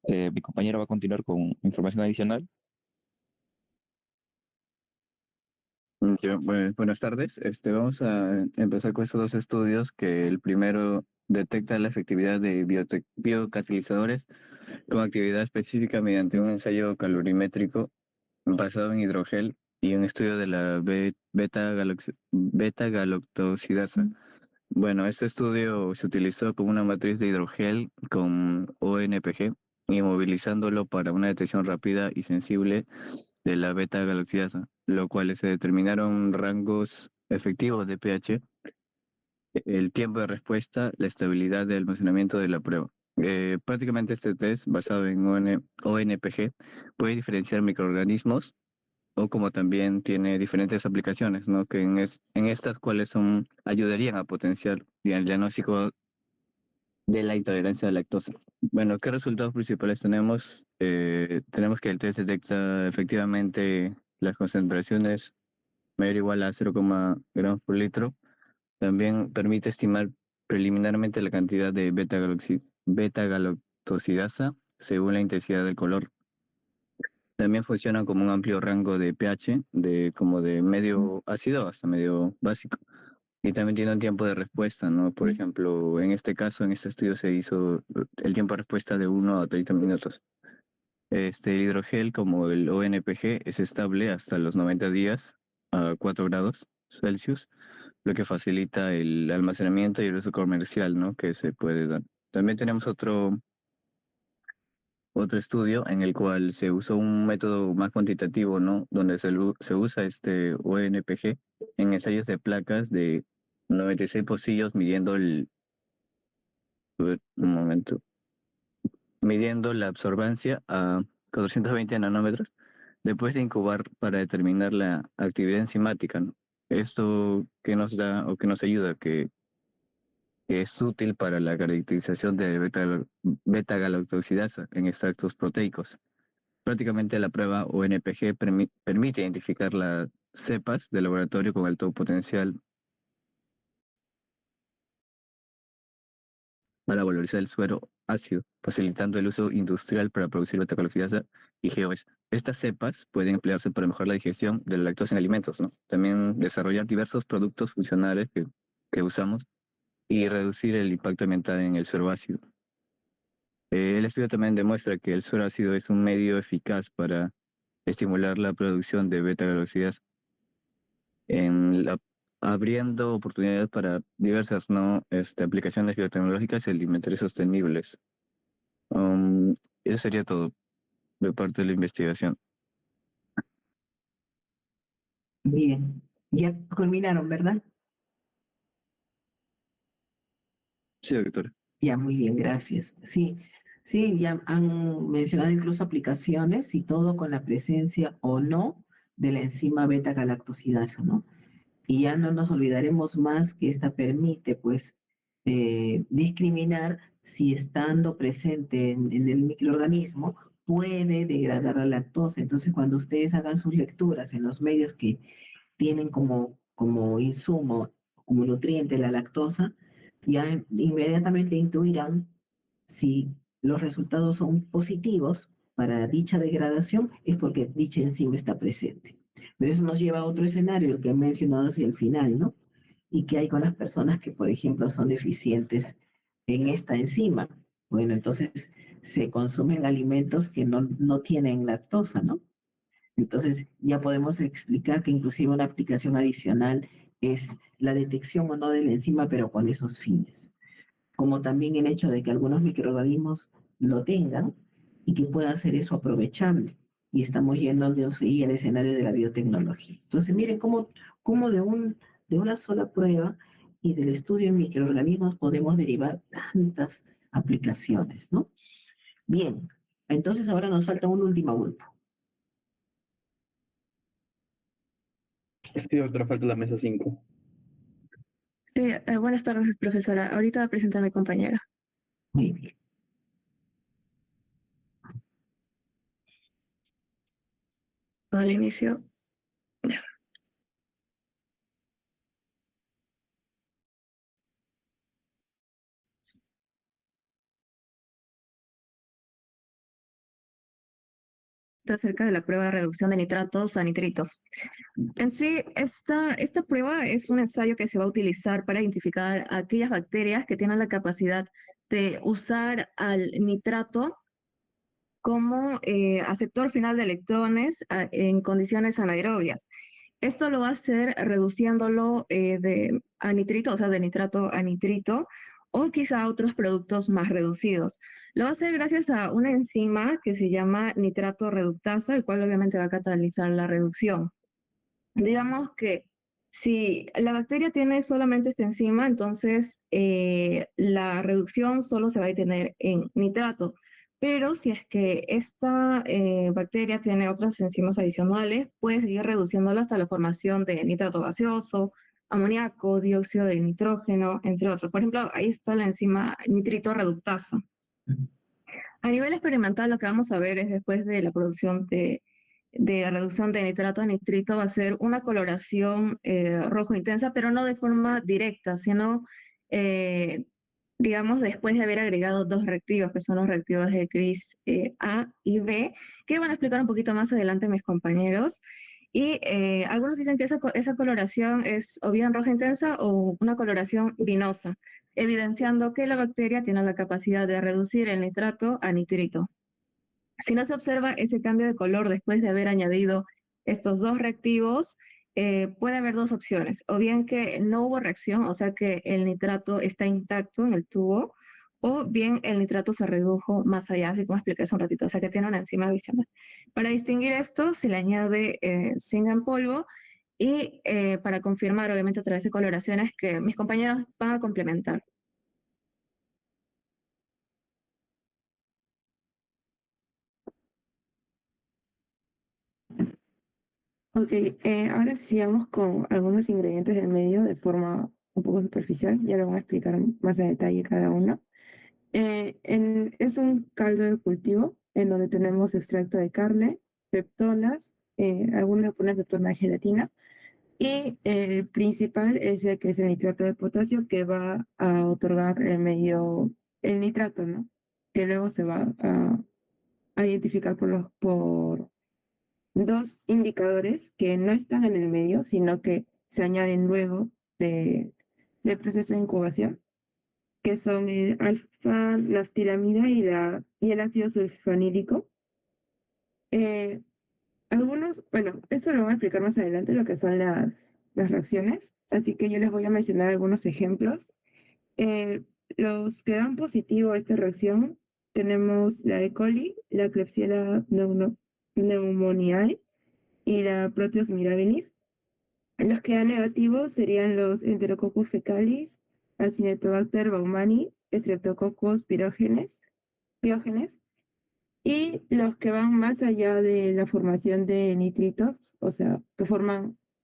Mi compañero va a continuar con información adicional. Buenas tardes. Vamos a empezar con estos dos estudios que el primero detecta la efectividad de biocatalizadores con actividad específica mediante un ensayo calorimétrico basado en hidrogel y un estudio de la beta-galactosidasa. Bueno, este estudio se utilizó como una matriz de hidrogel con ONPG y movilizándolo para una detección rápida y sensible de la beta-galactosidasa, lo cual se determinaron rangos efectivos de pH, el tiempo de respuesta, la estabilidad de almacenamiento de la prueba. Prácticamente este test basado en ONPG puede diferenciar microorganismos o como también tiene diferentes aplicaciones, ¿no? Que en estas cuales ayudarían a potenciar el diagnóstico de la intolerancia a la lactosa. Bueno, ¿qué resultados principales tenemos? Tenemos que el test detecta efectivamente las concentraciones mayor o igual a 0, gramos por litro. También permite estimar preliminarmente la cantidad de beta-galactosidasa según la intensidad del color. También funcionan como un amplio rango de pH, como de medio ácido hasta medio básico. Y también tiene un tiempo de respuesta, ¿no? Por ejemplo, en este caso, en este estudio se hizo el tiempo de respuesta de 1 a 30 minutos. El hidrogel, como el ONPG, es estable hasta los 90 días a 4 grados Celsius, lo que facilita el almacenamiento y el uso comercial, ¿no? Que se puede dar. También tenemos otro estudio en el cual se usó un método más cuantitativo, ¿no? Donde se usa este ONPG en ensayos de placas de 96 pocillos midiendo midiendo la absorbancia a 420 nanómetros después de incubar para determinar la actividad enzimática, ¿no? Esto que nos da o que nos ayuda, que es útil para la caracterización de beta-galactosidasa en extractos proteicos. Prácticamente la prueba ONPG permite identificar las cepas de laboratorio con alto potencial para valorizar el suero ácido, facilitando el uso industrial para producir beta-galactosidasa y GOS. Estas cepas pueden emplearse para mejorar la digestión de la lactosa en alimentos, ¿no? También desarrollar diversos productos funcionales que usamos y reducir el impacto ambiental en el suero ácido. El estudio también demuestra que el suero ácido es un medio eficaz para estimular la producción de beta-galactosidasa, abriendo oportunidades para diversas aplicaciones biotecnológicas y alimentarias sostenibles. Eso sería todo de parte de la investigación. Bien, ya culminaron, ¿verdad? Sí, doctora. Ya, muy bien, gracias. Sí, sí, ya han mencionado incluso aplicaciones y todo con la presencia o no de la enzima beta-galactosidasa, ¿no? Y ya no nos olvidaremos más que esta permite, pues, discriminar si estando presente en el microorganismo puede degradar la lactosa. Entonces, cuando ustedes hagan sus lecturas en los medios que tienen como insumo, como nutriente la lactosa, ya inmediatamente intuirán si los resultados son positivos para dicha degradación, es porque dicha enzima está presente. Pero eso nos lleva a otro escenario, el que he mencionado hacia el final, ¿no? ¿Y qué hay con las personas que, por ejemplo, son deficientes en esta enzima? Bueno, entonces se consumen alimentos que no tienen lactosa, ¿no? Entonces ya podemos explicar que inclusive una aplicación adicional es la detección o no de la enzima, pero con esos fines. Como también el hecho de que algunos microorganismos lo tengan y que pueda ser eso aprovechable. Y estamos yendo al escenario de la biotecnología. Entonces, miren cómo de una sola prueba y del estudio en microorganismos podemos derivar tantas aplicaciones, ¿no? Bien, entonces ahora nos falta un último grupo. Sí, doctora, falta la mesa 5. Sí, buenas tardes, profesora. Ahorita va a presentar mi compañera. Muy bien. Todo el inicio. Acerca de la prueba de reducción de nitratos a nitritos. En sí, esta prueba es un ensayo que se va a utilizar para identificar aquellas bacterias que tienen la capacidad de usar al nitrato como aceptor final de electrones en condiciones anaerobias. Esto lo va a hacer reduciéndolo a nitrito, o sea, de nitrato a nitrito, o quizá a otros productos más reducidos. Lo va a hacer gracias a una enzima que se llama nitrato reductasa, el cual obviamente va a catalizar la reducción. Digamos que si la bacteria tiene solamente esta enzima, entonces la reducción solo se va a detener en nitrato. Pero si es que esta bacteria tiene otras enzimas adicionales, puede seguir reduciéndola hasta la formación de nitrato gaseoso, amoníaco, dióxido de nitrógeno, entre otros. Por ejemplo, ahí está la enzima nitrito reductasa. A nivel experimental, lo que vamos a ver es después de la producción de reducción de nitrato a nitrito, va a ser una coloración rojo intensa, pero no de forma directa, sino, digamos, después de haber agregado dos reactivos, que son los reactivos de Kris A y B, que van a explicar un poquito más adelante mis compañeros. Y algunos dicen que esa coloración es o bien roja intensa o una coloración vinosa, evidenciando que la bacteria tiene la capacidad de reducir el nitrato a nitrito. Si no se observa ese cambio de color después de haber añadido estos dos reactivos, puede haber dos opciones, o bien que no hubo reacción, o sea que el nitrato está intacto en el tubo, o bien el nitrato se redujo más allá, así como expliqué hace un ratito, o sea que tiene una enzima adicional. Para distinguir esto, se le añade zinc en polvo y para confirmar, obviamente a través de coloraciones, que mis compañeros van a complementar. Ok, ahora sigamos con algunos ingredientes del medio de forma un poco superficial, ya lo voy a explicar más a detalle cada uno. Es un caldo de cultivo en donde tenemos extracto de carne, peptonas, algunos le ponen peptona de gelatina, y el principal es el que es el nitrato de potasio que va a otorgar el medio, el nitrato, ¿no? Que luego se va a identificar por dos indicadores que no están en el medio, sino que se añaden luego del proceso de incubación, que son el alfa-lactilamida y el ácido sulfanílico. Eh, bueno, esto lo voy a explicar más adelante, lo que son las reacciones, así que yo les voy a mencionar algunos ejemplos. Eh, los que dan positivo a esta reacción tenemos la E. coli, la Klebsiella pneumoniae y la Proteus mirabilis. Los que dan negativos serían los Enterococcus fecalis, Acinetobacter baumannii, Streptococcus piógenes, y los que van más allá de la formación de nitritos, o sea,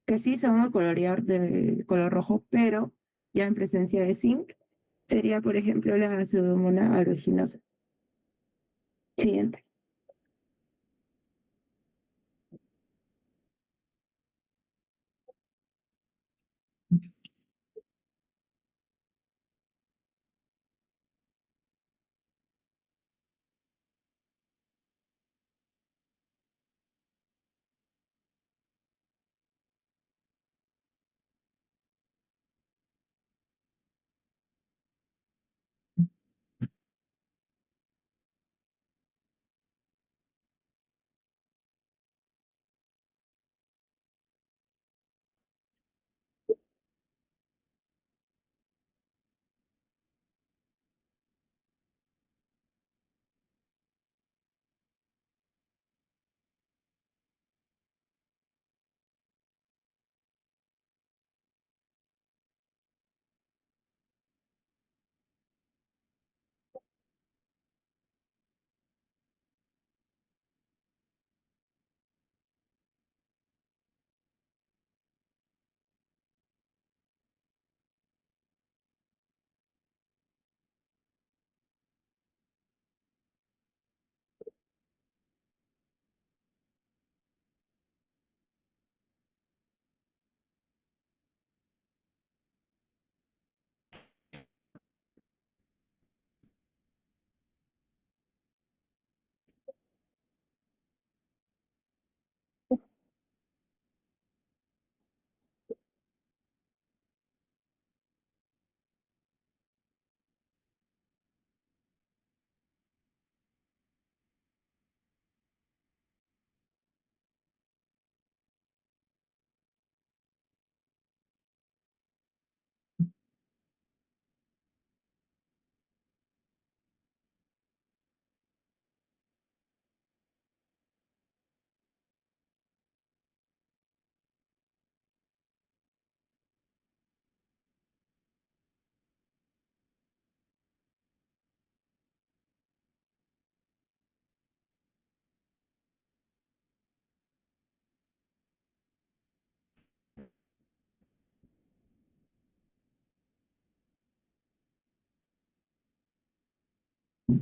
que sí se van a colorear de color rojo, pero ya en presencia de zinc, sería, por ejemplo, la Pseudomonas aeruginosa. Siguiente.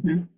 Ujú.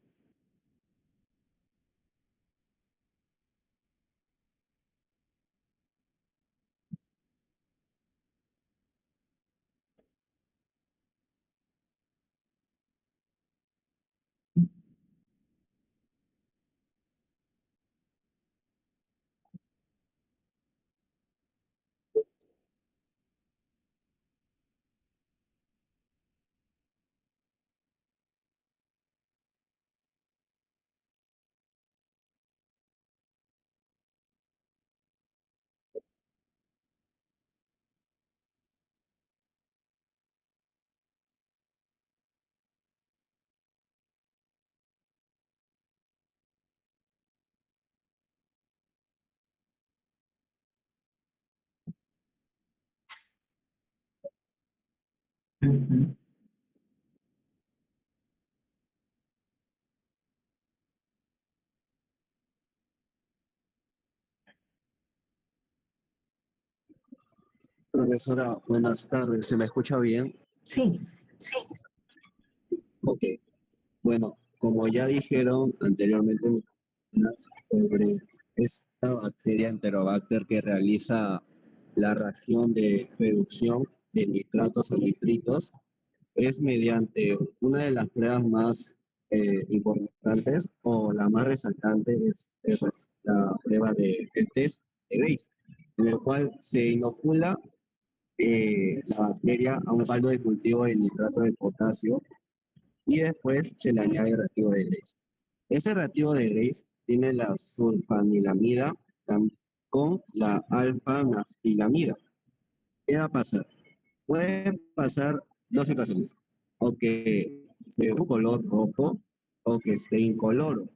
Ujú. Profesora, buenas tardes. ¿Se me escucha bien? Sí. Ok. Bueno, como ya dijeron anteriormente sobre esta bacteria Enterobacter que realiza la reacción de reducción de nitratos a nitritos, es mediante una de las pruebas más importantes o la más resaltante es la prueba el test de Grace, en el cual se inocula la bacteria a un caldo de cultivo de nitrato de potasio y después se le añade reactivo de Grace. Ese reactivo de Grace tiene la sulfanilamida con la alfa-naftilamida. ¿Qué va a pasar? Pueden pasar dos situaciones, o que esté de un color rojo o que esté incoloro.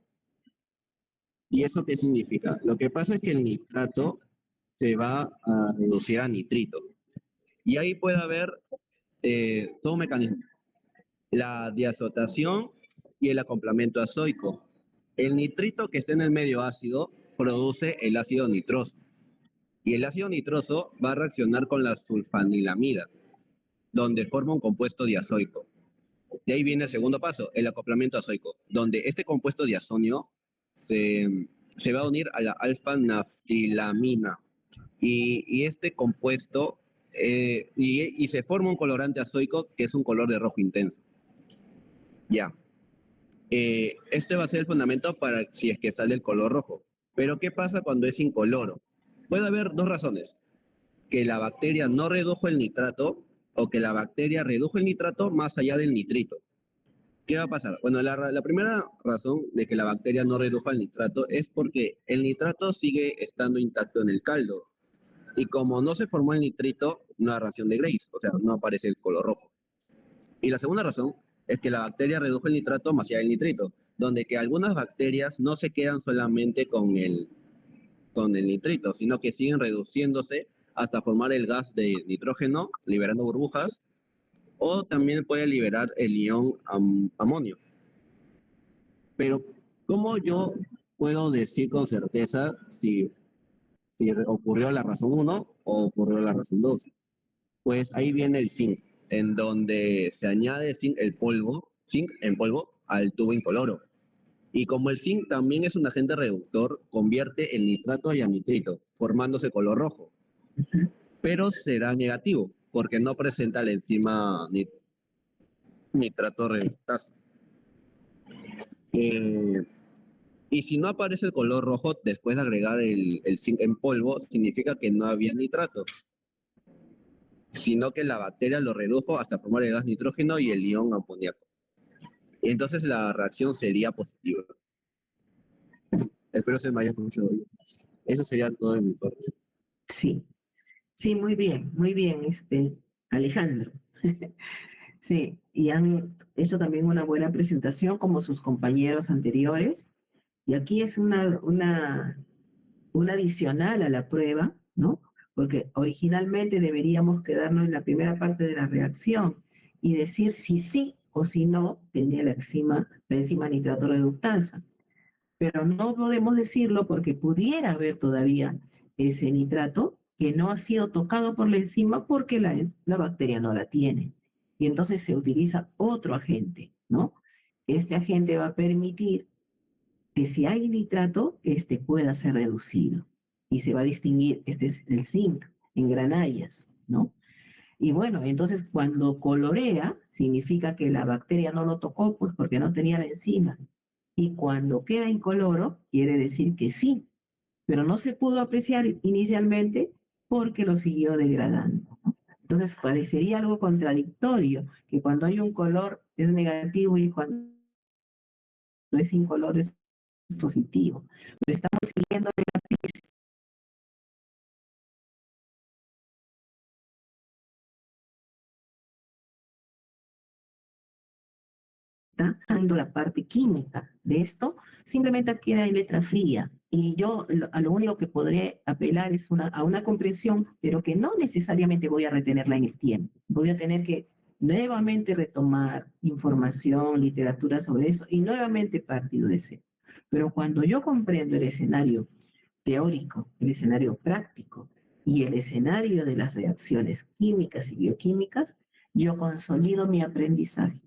¿Y eso qué significa? Lo que pasa es que el nitrato se va a reducir a nitrito. Y ahí puede haber todo un mecanismo. La diazotación y el acoplamiento azoico. El nitrito que está en el medio ácido produce el ácido nitroso. Y el ácido nitroso va a reaccionar con la sulfanilamida, donde forma un compuesto diazoico. De ahí viene el segundo paso, el acoplamiento azoico, donde este compuesto diazonio se va a unir a la alfa-naftilamina. Y este compuesto, y se forma un colorante azoico que es un color de rojo intenso. Ya. Este va a ser el fundamento para si es que sale el color rojo. Pero ¿qué pasa cuando es incoloro? Puede haber dos razones. Que la bacteria no redujo el nitrato o que la bacteria redujo el nitrato más allá del nitrito. ¿Qué va a pasar? Bueno, la primera razón de que la bacteria no redujo el nitrato es porque el nitrato sigue estando intacto en el caldo. Y como no se formó el nitrito, no hay reacción de Grace, o sea, no aparece el color rojo. Y la segunda razón es que la bacteria redujo el nitrato más allá del nitrito, donde que algunas bacterias no se quedan solamente con el nitrito, sino que siguen reduciéndose hasta formar el gas de nitrógeno, liberando burbujas, o también puede liberar el ion amonio. Pero, ¿cómo yo puedo decir con certeza si ocurrió la razón 1 o ocurrió la razón 2? Pues ahí viene el zinc, en donde se añade zinc en polvo al tubo incoloro. Y como el zinc también es un agente reductor, convierte el nitrato a nitrito, formándose color rojo. Pero será negativo, porque no presenta la enzima nitrato reductasa. Y si no aparece el color rojo después de agregar el zinc en polvo, significa que no había nitrato, sino que la bacteria lo redujo hasta formar el gas nitrógeno y el ion amoníaco. Y entonces la reacción sería positiva. Espero se me haya escuchado bien. Eso sería todo de mi parte. Sí, sí, muy bien, Alejandro. Sí, y han hecho también una buena presentación como sus compañeros anteriores. Y aquí es una adicional a la prueba, ¿no? Porque originalmente deberíamos quedarnos en la primera parte de la reacción y decir si sí o si no tenía la enzima nitrato reductasa. Pero no podemos decirlo porque pudiera haber todavía ese nitrato que no ha sido tocado por la enzima porque la bacteria no la tiene. Y entonces se utiliza otro agente, ¿no? Este agente va a permitir que si hay nitrato, este pueda ser reducido y se va a distinguir, este es el zinc en granallas, ¿no? Y bueno, entonces cuando colorea, significa que la bacteria no lo tocó, pues porque no tenía la enzima. Y cuando queda incoloro, quiere decir que sí, pero no se pudo apreciar inicialmente porque lo siguió degradando, ¿no? Entonces parecería algo contradictorio, que cuando hay un color es negativo y cuando es incoloro es positivo. Pero estamos siguiendo la pista dando la parte química de esto, simplemente queda en letra fría. Y yo a lo único que podré apelar es a una comprensión, pero que no necesariamente voy a retenerla en el tiempo. Voy a tener que nuevamente retomar información, literatura sobre eso y nuevamente partir de cero. Pero cuando yo comprendo el escenario teórico, el escenario práctico y el escenario de las reacciones químicas y bioquímicas, yo consolido mi aprendizaje.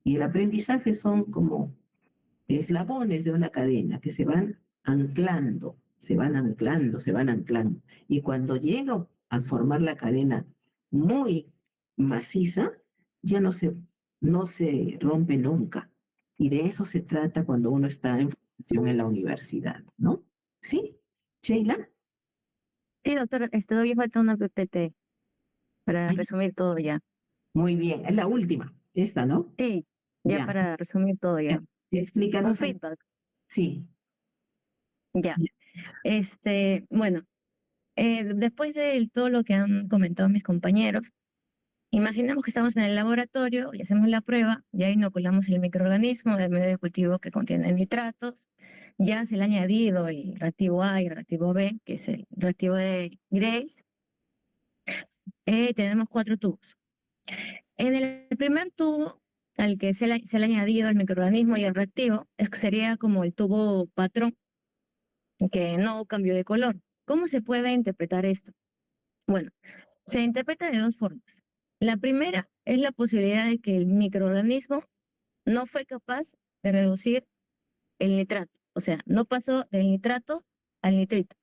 Y el aprendizaje son como eslabones de una cadena que se van anclando, se van anclando, se van anclando. Y cuando llego a formar la cadena muy maciza, ya no se rompe nunca. Y de eso se trata cuando uno está en formación en la universidad, ¿no? ¿Sí? ¿Sheila? Sí, doctora, todavía falta una PPT para resumir todo ya. Muy bien, es la última, esta, ¿no? Sí, ya Ya. para resumir todo ya. Un Explícanos. feedback. Sí. Ya. Bueno, después de todo lo que han comentado mis compañeros, imaginemos que estamos en el laboratorio y hacemos la prueba, ya inoculamos el microorganismo del medio de cultivo que contiene nitratos, ya se le ha añadido el reactivo A y el reactivo B, que es el reactivo de Grace. Tenemos 4 tubos. En el primer tubo, al que se le ha añadido el microorganismo y el reactivo, sería como el tubo patrón, que no cambió de color. ¿Cómo se puede interpretar esto? Bueno, se interpreta de 2 formas. La primera es la posibilidad de que el microorganismo no fue capaz de reducir el nitrato, o sea, no pasó del nitrato al nitrito.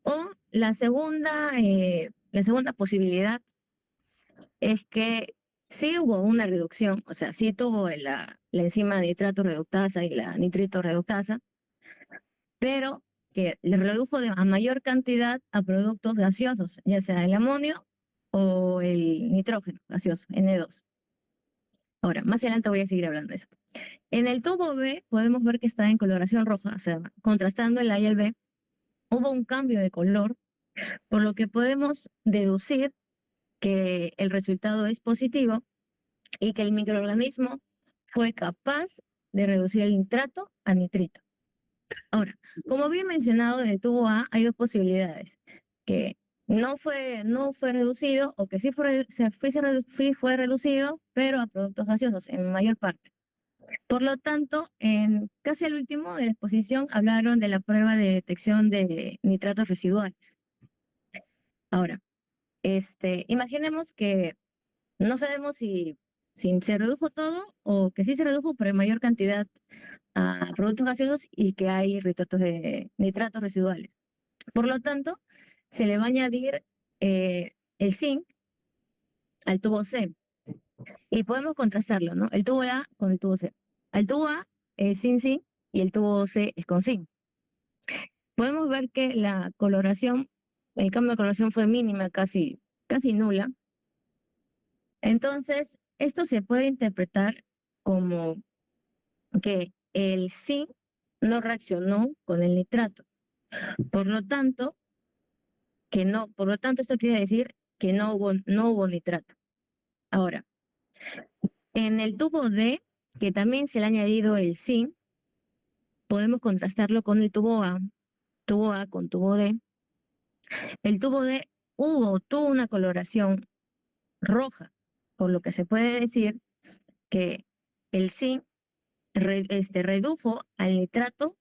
O la segunda posibilidad es que sí hubo una reducción, o sea, sí tuvo la enzima nitrato reductasa y la nitrito reductasa, pero que le redujo a mayor cantidad a productos gaseosos, ya sea el amonio o el nitrógeno gaseoso, N2. Ahora, más adelante voy a seguir hablando de eso. En el tubo B podemos ver que está en coloración roja, o sea, contrastando el A y el B, hubo un cambio de color, por lo que podemos deducir que el resultado es positivo y que el microorganismo fue capaz de reducir el nitrato a nitrito. Ahora, como bien mencionado, en el tubo A hay 2 posibilidades, que no fue reducido o que sí fue reducido, pero a productos gaseosos en mayor parte. Por lo tanto, casi al último de la exposición hablaron de la prueba de detección de nitratos residuales. Ahora, imaginemos que no sabemos si se redujo todo o que sí se redujo, pero en mayor cantidad a productos gaseosos y que hay nitratos residuales. Por lo tanto, se le va a añadir el zinc al tubo C y podemos contrastarlo, ¿no? El tubo A con el tubo C. Al tubo A es sin zinc y el tubo C es con zinc. Podemos ver que el cambio de coloración fue mínima, casi nula. Entonces, esto se puede interpretar como que el zinc no reaccionó con el nitrato. Por lo tanto, esto quiere decir que no hubo nitrato. Ahora, en el tubo D, que también se le ha añadido el zinc, podemos contrastarlo con el tubo A con tubo D. El tubo D tuvo una coloración roja, por lo que se puede decir que el zinc redujo al nitrato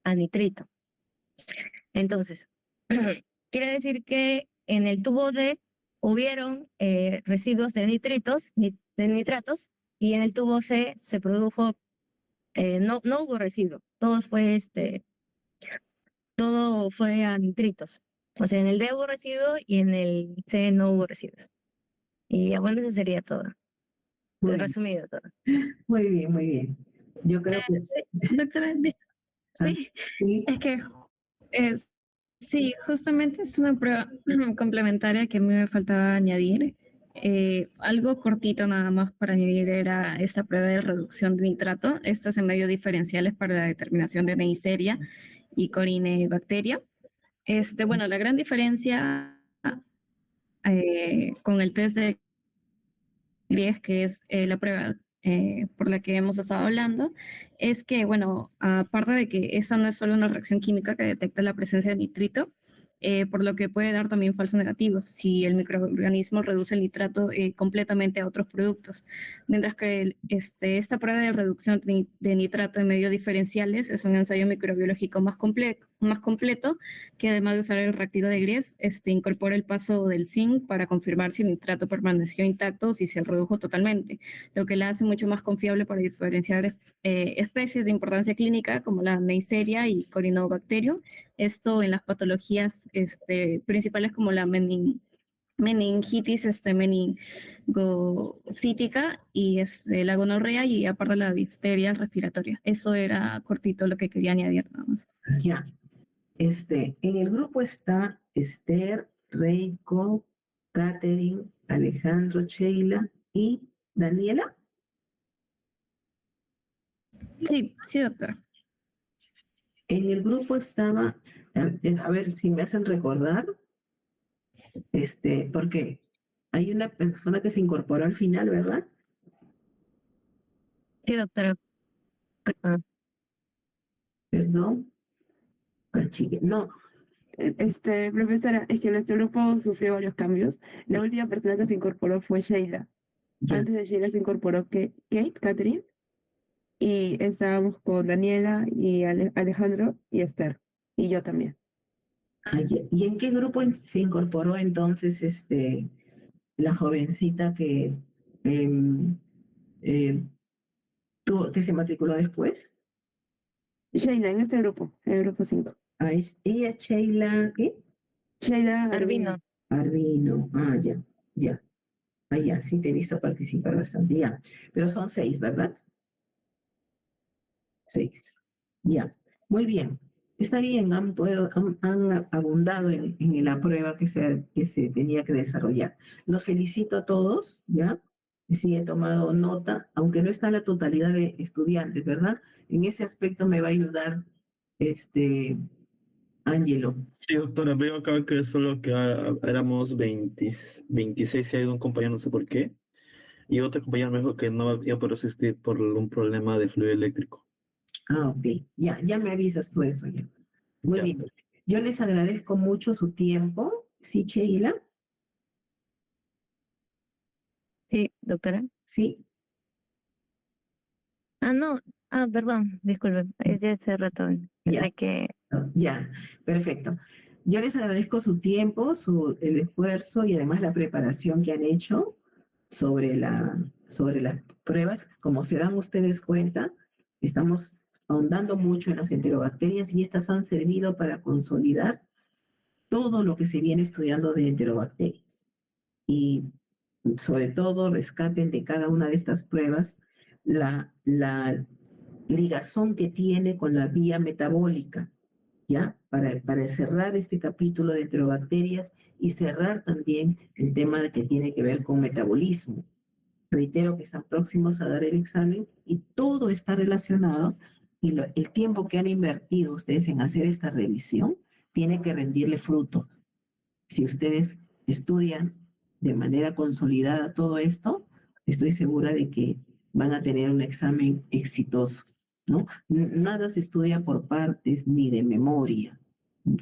a nitrito. Entonces, quiere decir que en el tubo D hubieron residuos de nitratos y en el tubo C se produjo, no hubo residuo, todo fue a nitritos. O sea, en el D hubo residuo y en el C no hubo residuos. Y ya, bueno, eso sería todo. Muy bien, Resumido todo. muy bien, muy bien. Yo creo que... Sí, doctora, sí, Sí, es que sí, justamente es una prueba complementaria que a mí me faltaba añadir. Algo cortito nada más para añadir era esta prueba de reducción de nitrato. Estos en medio diferenciales para la determinación de Neisseria y Corynebacteria. Bueno, la gran diferencia con el test de Gries, que es la prueba por la que hemos estado hablando, es que, bueno, aparte de que esa no es solo una reacción química que detecta la presencia de nitrito, por lo que puede dar también falsos negativos si el microorganismo reduce el nitrato completamente a otros productos. Mientras que esta prueba de reducción de nitrato en medios diferenciales es un ensayo microbiológico más completo, que además de usar el reactivo de Gries, incorpora el paso del zinc para confirmar si el nitrato permaneció intacto o si se redujo totalmente, lo que la hace mucho más confiable para diferenciar especies de importancia clínica como la Neisseria y Corynebacterium. Esto en las patologías principales como la meningitis meningocítica y la gonorrea y aparte la difteria respiratoria. Eso era cortito lo que quería añadir nada más. ya. En el grupo está Esther, Reiko, Catherine, Alejandro, Sheila y Daniela. Sí, sí, doctora. En el grupo estaba, a ver si me hacen recordar, porque hay una persona que se incorporó al final, ¿verdad? Sí, doctora. Perdón. No, Profesora, es que nuestro grupo sufrió varios cambios. La última persona que se incorporó fue Sheila. ya. Antes de Sheila se incorporó Kate, Catherine, y estábamos con Daniela y Alejandro y Esther, y yo también. ¿Y en qué grupo se incorporó entonces la jovencita que que se matriculó después? Sheila, en este grupo, el grupo 5. Ella, Sheila, ¿qué? Sheila Arvino. Arvino, ya. Ya, sí te he visto participar bastante, ya. Pero son 6, ¿verdad? 6, ya. Muy bien. Está bien, han abundado en la prueba que se tenía que desarrollar. Los felicito a todos, ¿ya? Sí, he tomado nota, aunque no está la totalidad de estudiantes, ¿verdad? En ese aspecto me va a ayudar Ángelo. Sí, doctora, veo acá que solo que éramos 26 y hay un compañero, no sé por qué, y otro compañero me dijo que no iba a poder asistir por un problema de fluido eléctrico. Ok, ya me avisas tú eso ya. Muy Ya. bien. Yo les agradezco mucho su tiempo. ¿Sí, Sheila? Sí, doctora. Sí. No, perdón, disculpe, es de hace rato. Ya. Sé que Ya, perfecto. Yo les agradezco su tiempo, el esfuerzo y además la preparación que han hecho sobre las pruebas. Como se dan ustedes cuenta, estamos ahondando mucho en las enterobacterias y estas han servido para consolidar todo lo que se viene estudiando de enterobacterias. Y sobre todo rescaten de cada una de estas pruebas la ligazón que tiene con la vía metabólica, ¿ya? Para cerrar este capítulo de enterobacterias y cerrar también el tema que tiene que ver con metabolismo. Reitero que están próximos a dar el examen y todo está relacionado y el tiempo que han invertido ustedes en hacer esta revisión tiene que rendirle fruto. Si ustedes estudian de manera consolidada todo esto, estoy segura de que van a tener un examen exitoso, ¿no? Nada se estudia por partes ni de memoria.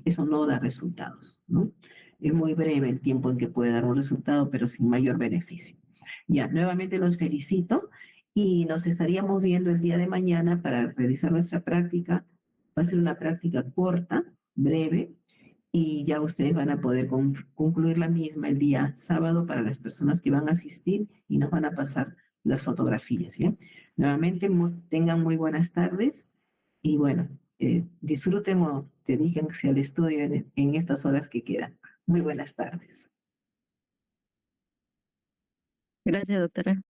Eso no da resultados, ¿no? Es muy breve el tiempo en que puede dar un resultado, pero sin mayor beneficio. Ya, nuevamente los felicito y nos estaríamos viendo el día de mañana para realizar nuestra práctica. Va a ser una práctica corta, breve, y ya ustedes van a poder concluir la misma el día sábado para las personas que van a asistir y nos van a pasar las fotografías. ¿Ya? Nuevamente, tengan muy buenas tardes y bueno, disfruten o dedíquense al estudio en estas horas que quedan. Muy buenas tardes. Gracias, doctora.